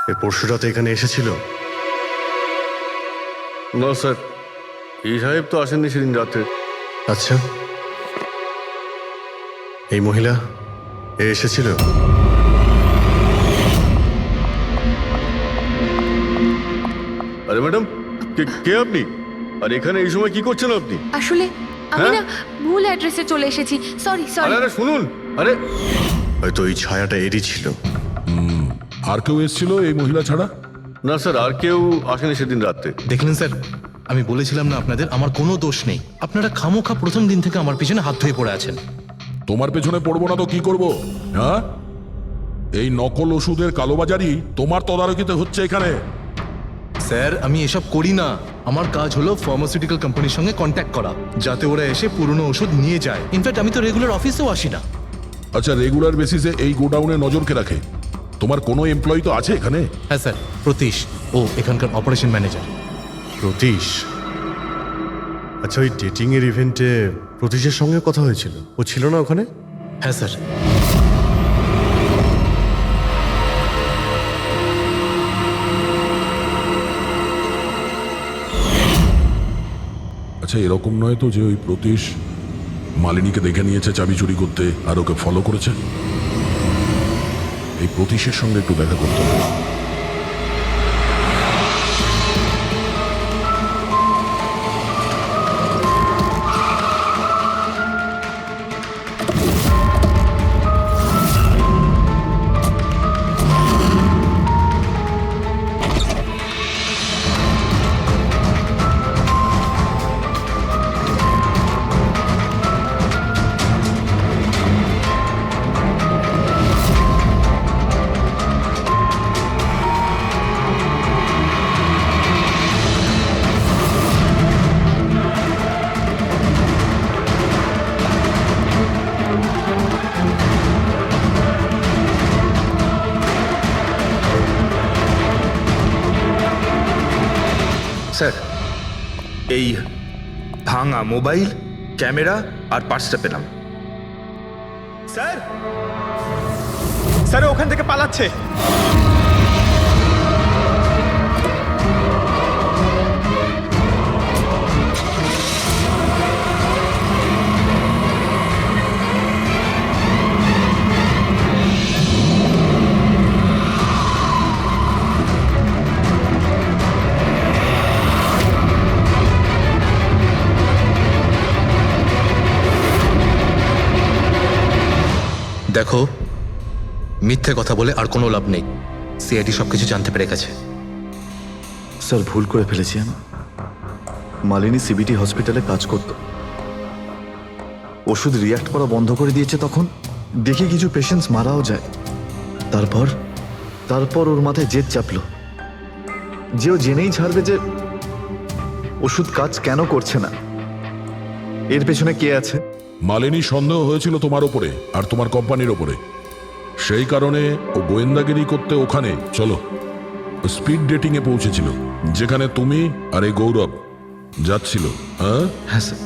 এর পরশু রাতে এখানে এসেছিল? না স্যার, এই সাহেব তো আসেননি সেদিন রাতে। আচ্ছা, এই মহিলা এ এসেছিল? আরে ম্যাডাম, কে আপনি? আর এখানে এই সময় কি করছেন আপনি? আসলে আমি না ভুল অ্যাড্রেসে চলে এসেছি, সরি সরি। আরে শুনুন, আরে হয়তো এই ছায়াটা এরই ছিল। আর কেউ এসেছিল এই মহিলা ছাড়া? না স্যার, আর কেউ আসেনি সেদিন রাতে। দেখলেন স্যার, আমি বলেছিলাম না আপনাদের আমার কোনো দোষ নেই। আপনারা খামোখা প্রথম দিন থেকে আমার পিছনে হাত ধুয়ে পড়ে আছেন। তোমার পেছনে পড়বো না তো কি করব, হ্যাঁ? এই নকল ওষুধের কালোবাজারি তোমার তদারকিতে হচ্ছে এখানে। স্যার আমি এসব করি না, আমার কাজ হলো ফার্মাসিউটিক্যাল কোম্পানির সঙ্গে কন্ট্যাক্ট করা, যাতে ওরা এসে পুরনো ওষুধ নিয়ে যায়। ইনফ্যাক্ট আমি তো রেগুলার অফিসেও আসি না। আচ্ছা, রেগুলার বেসিসে এই গোডাউনে নজর কে রাখে? তোমার কোনো এমপ্লয়ি তো আছে এখানে? হ্যাঁ স্যার, প্রতীশ, ও এখানকার অপারেশন ম্যানেজার। প্রতীশ? আচ্ছা, ওই ডেটিং এর ইভেন্টে প্রতীশের সঙ্গে কথা হয়েছিল, ও ছিল না ওখানে? হ্যাঁ স্যার। আচ্ছা, এরকম নয় তো যে ওই প্রতীশ মালিনীকে দেখে নিয়েছে চাবি চুরি করতে আর ওকে ফলো করেছে? এই প্রতীশের সঙ্গে একটু দেখা করতে হবে। স্যার, এই ভাঙা মোবাইল, ক্যামেরা আর পার্সটা পেলাম। স্যার, স্যার ওখান থেকে পালাচ্ছে। দেখো, মিথ্যে কথা বলে আর কোনো লাভ নেই। সিআইডি সবকিছু জানতে পেরে গেছে। স্যার ভুল করে ফেলেছি আমি। মালিনী সিবিটি হসপিটালে কাজ করত, ওষুধ রিয়াক্ট করা বন্ধ করে দিয়েছে। তখন দেখি কিছু পেশেন্টস মারাও যায়। তারপর ওর মাথায় জেদ চাপলো যে ও জেনেই ছাড়বে যে ওষুধ কাজ কেন করছে না, এর পেছনে কে আছে। মালিনী সন্দেহ হয়েছিল তোমার ওপরে আর তোমার কোম্পানির ওপরে, সেই কারণে ও গোয়েন্দাগিরি করতে ওখানে চলো স্পিড ডেটিং এ পৌঁছেছিল, যেখানে তুমি আর এই গৌরব যাচ্ছিল। হ্যাঁ স্যার,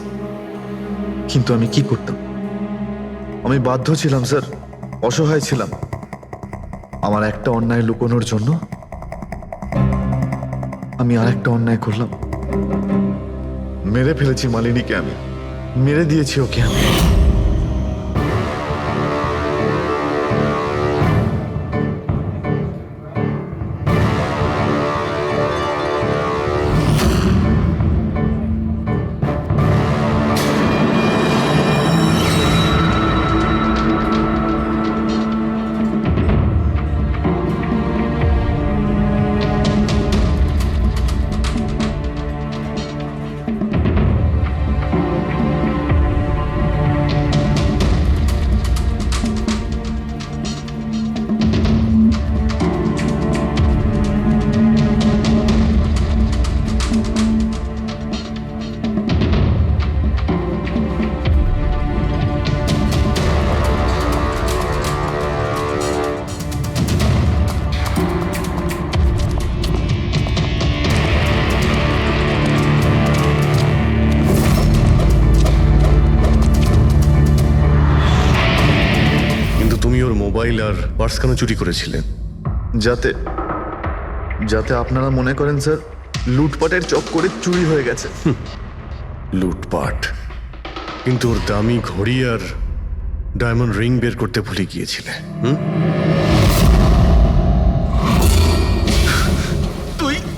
কিন্তু আমি কি করতাম? আমি বাধ্য ছিলাম স্যার, অসহায় ছিলাম। আমার একটা অন্যায় লুকোনোর জন্য আমি আর একটা অন্যায় করলাম। মেরে ফেলেছি মালিনীকে, আমি মেরে দিয়েছি ওকে আমি। মোবাইল আর পার্স কেন চুরি করেছিলেন? যাতে আপনারা মনে করেন স্যার লুটপাটের চক্করে চুরি হয়ে গেছে। লুটপাট? কিন্তু ওর দামি ঘড়ি আর ডায়মন্ড রিং বের করতে ভুলে গিয়েছিলে।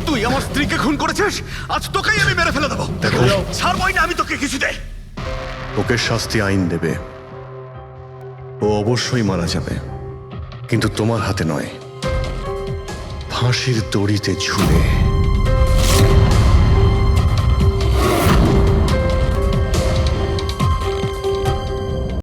তুই আমার স্ত্রীকে খুন করেছিস, আজ তোকেই আমি মেরে ফেলে দেবো। দেখো, ছাড়বই না আমি তোকে কিছুতে। ওকে শাস্তি আইন দেবে, ও অবশ্যই মারা যাবে, কিন্তু তোমার হাতে নয়, ফাঁসির দড়িতে ঝুলে।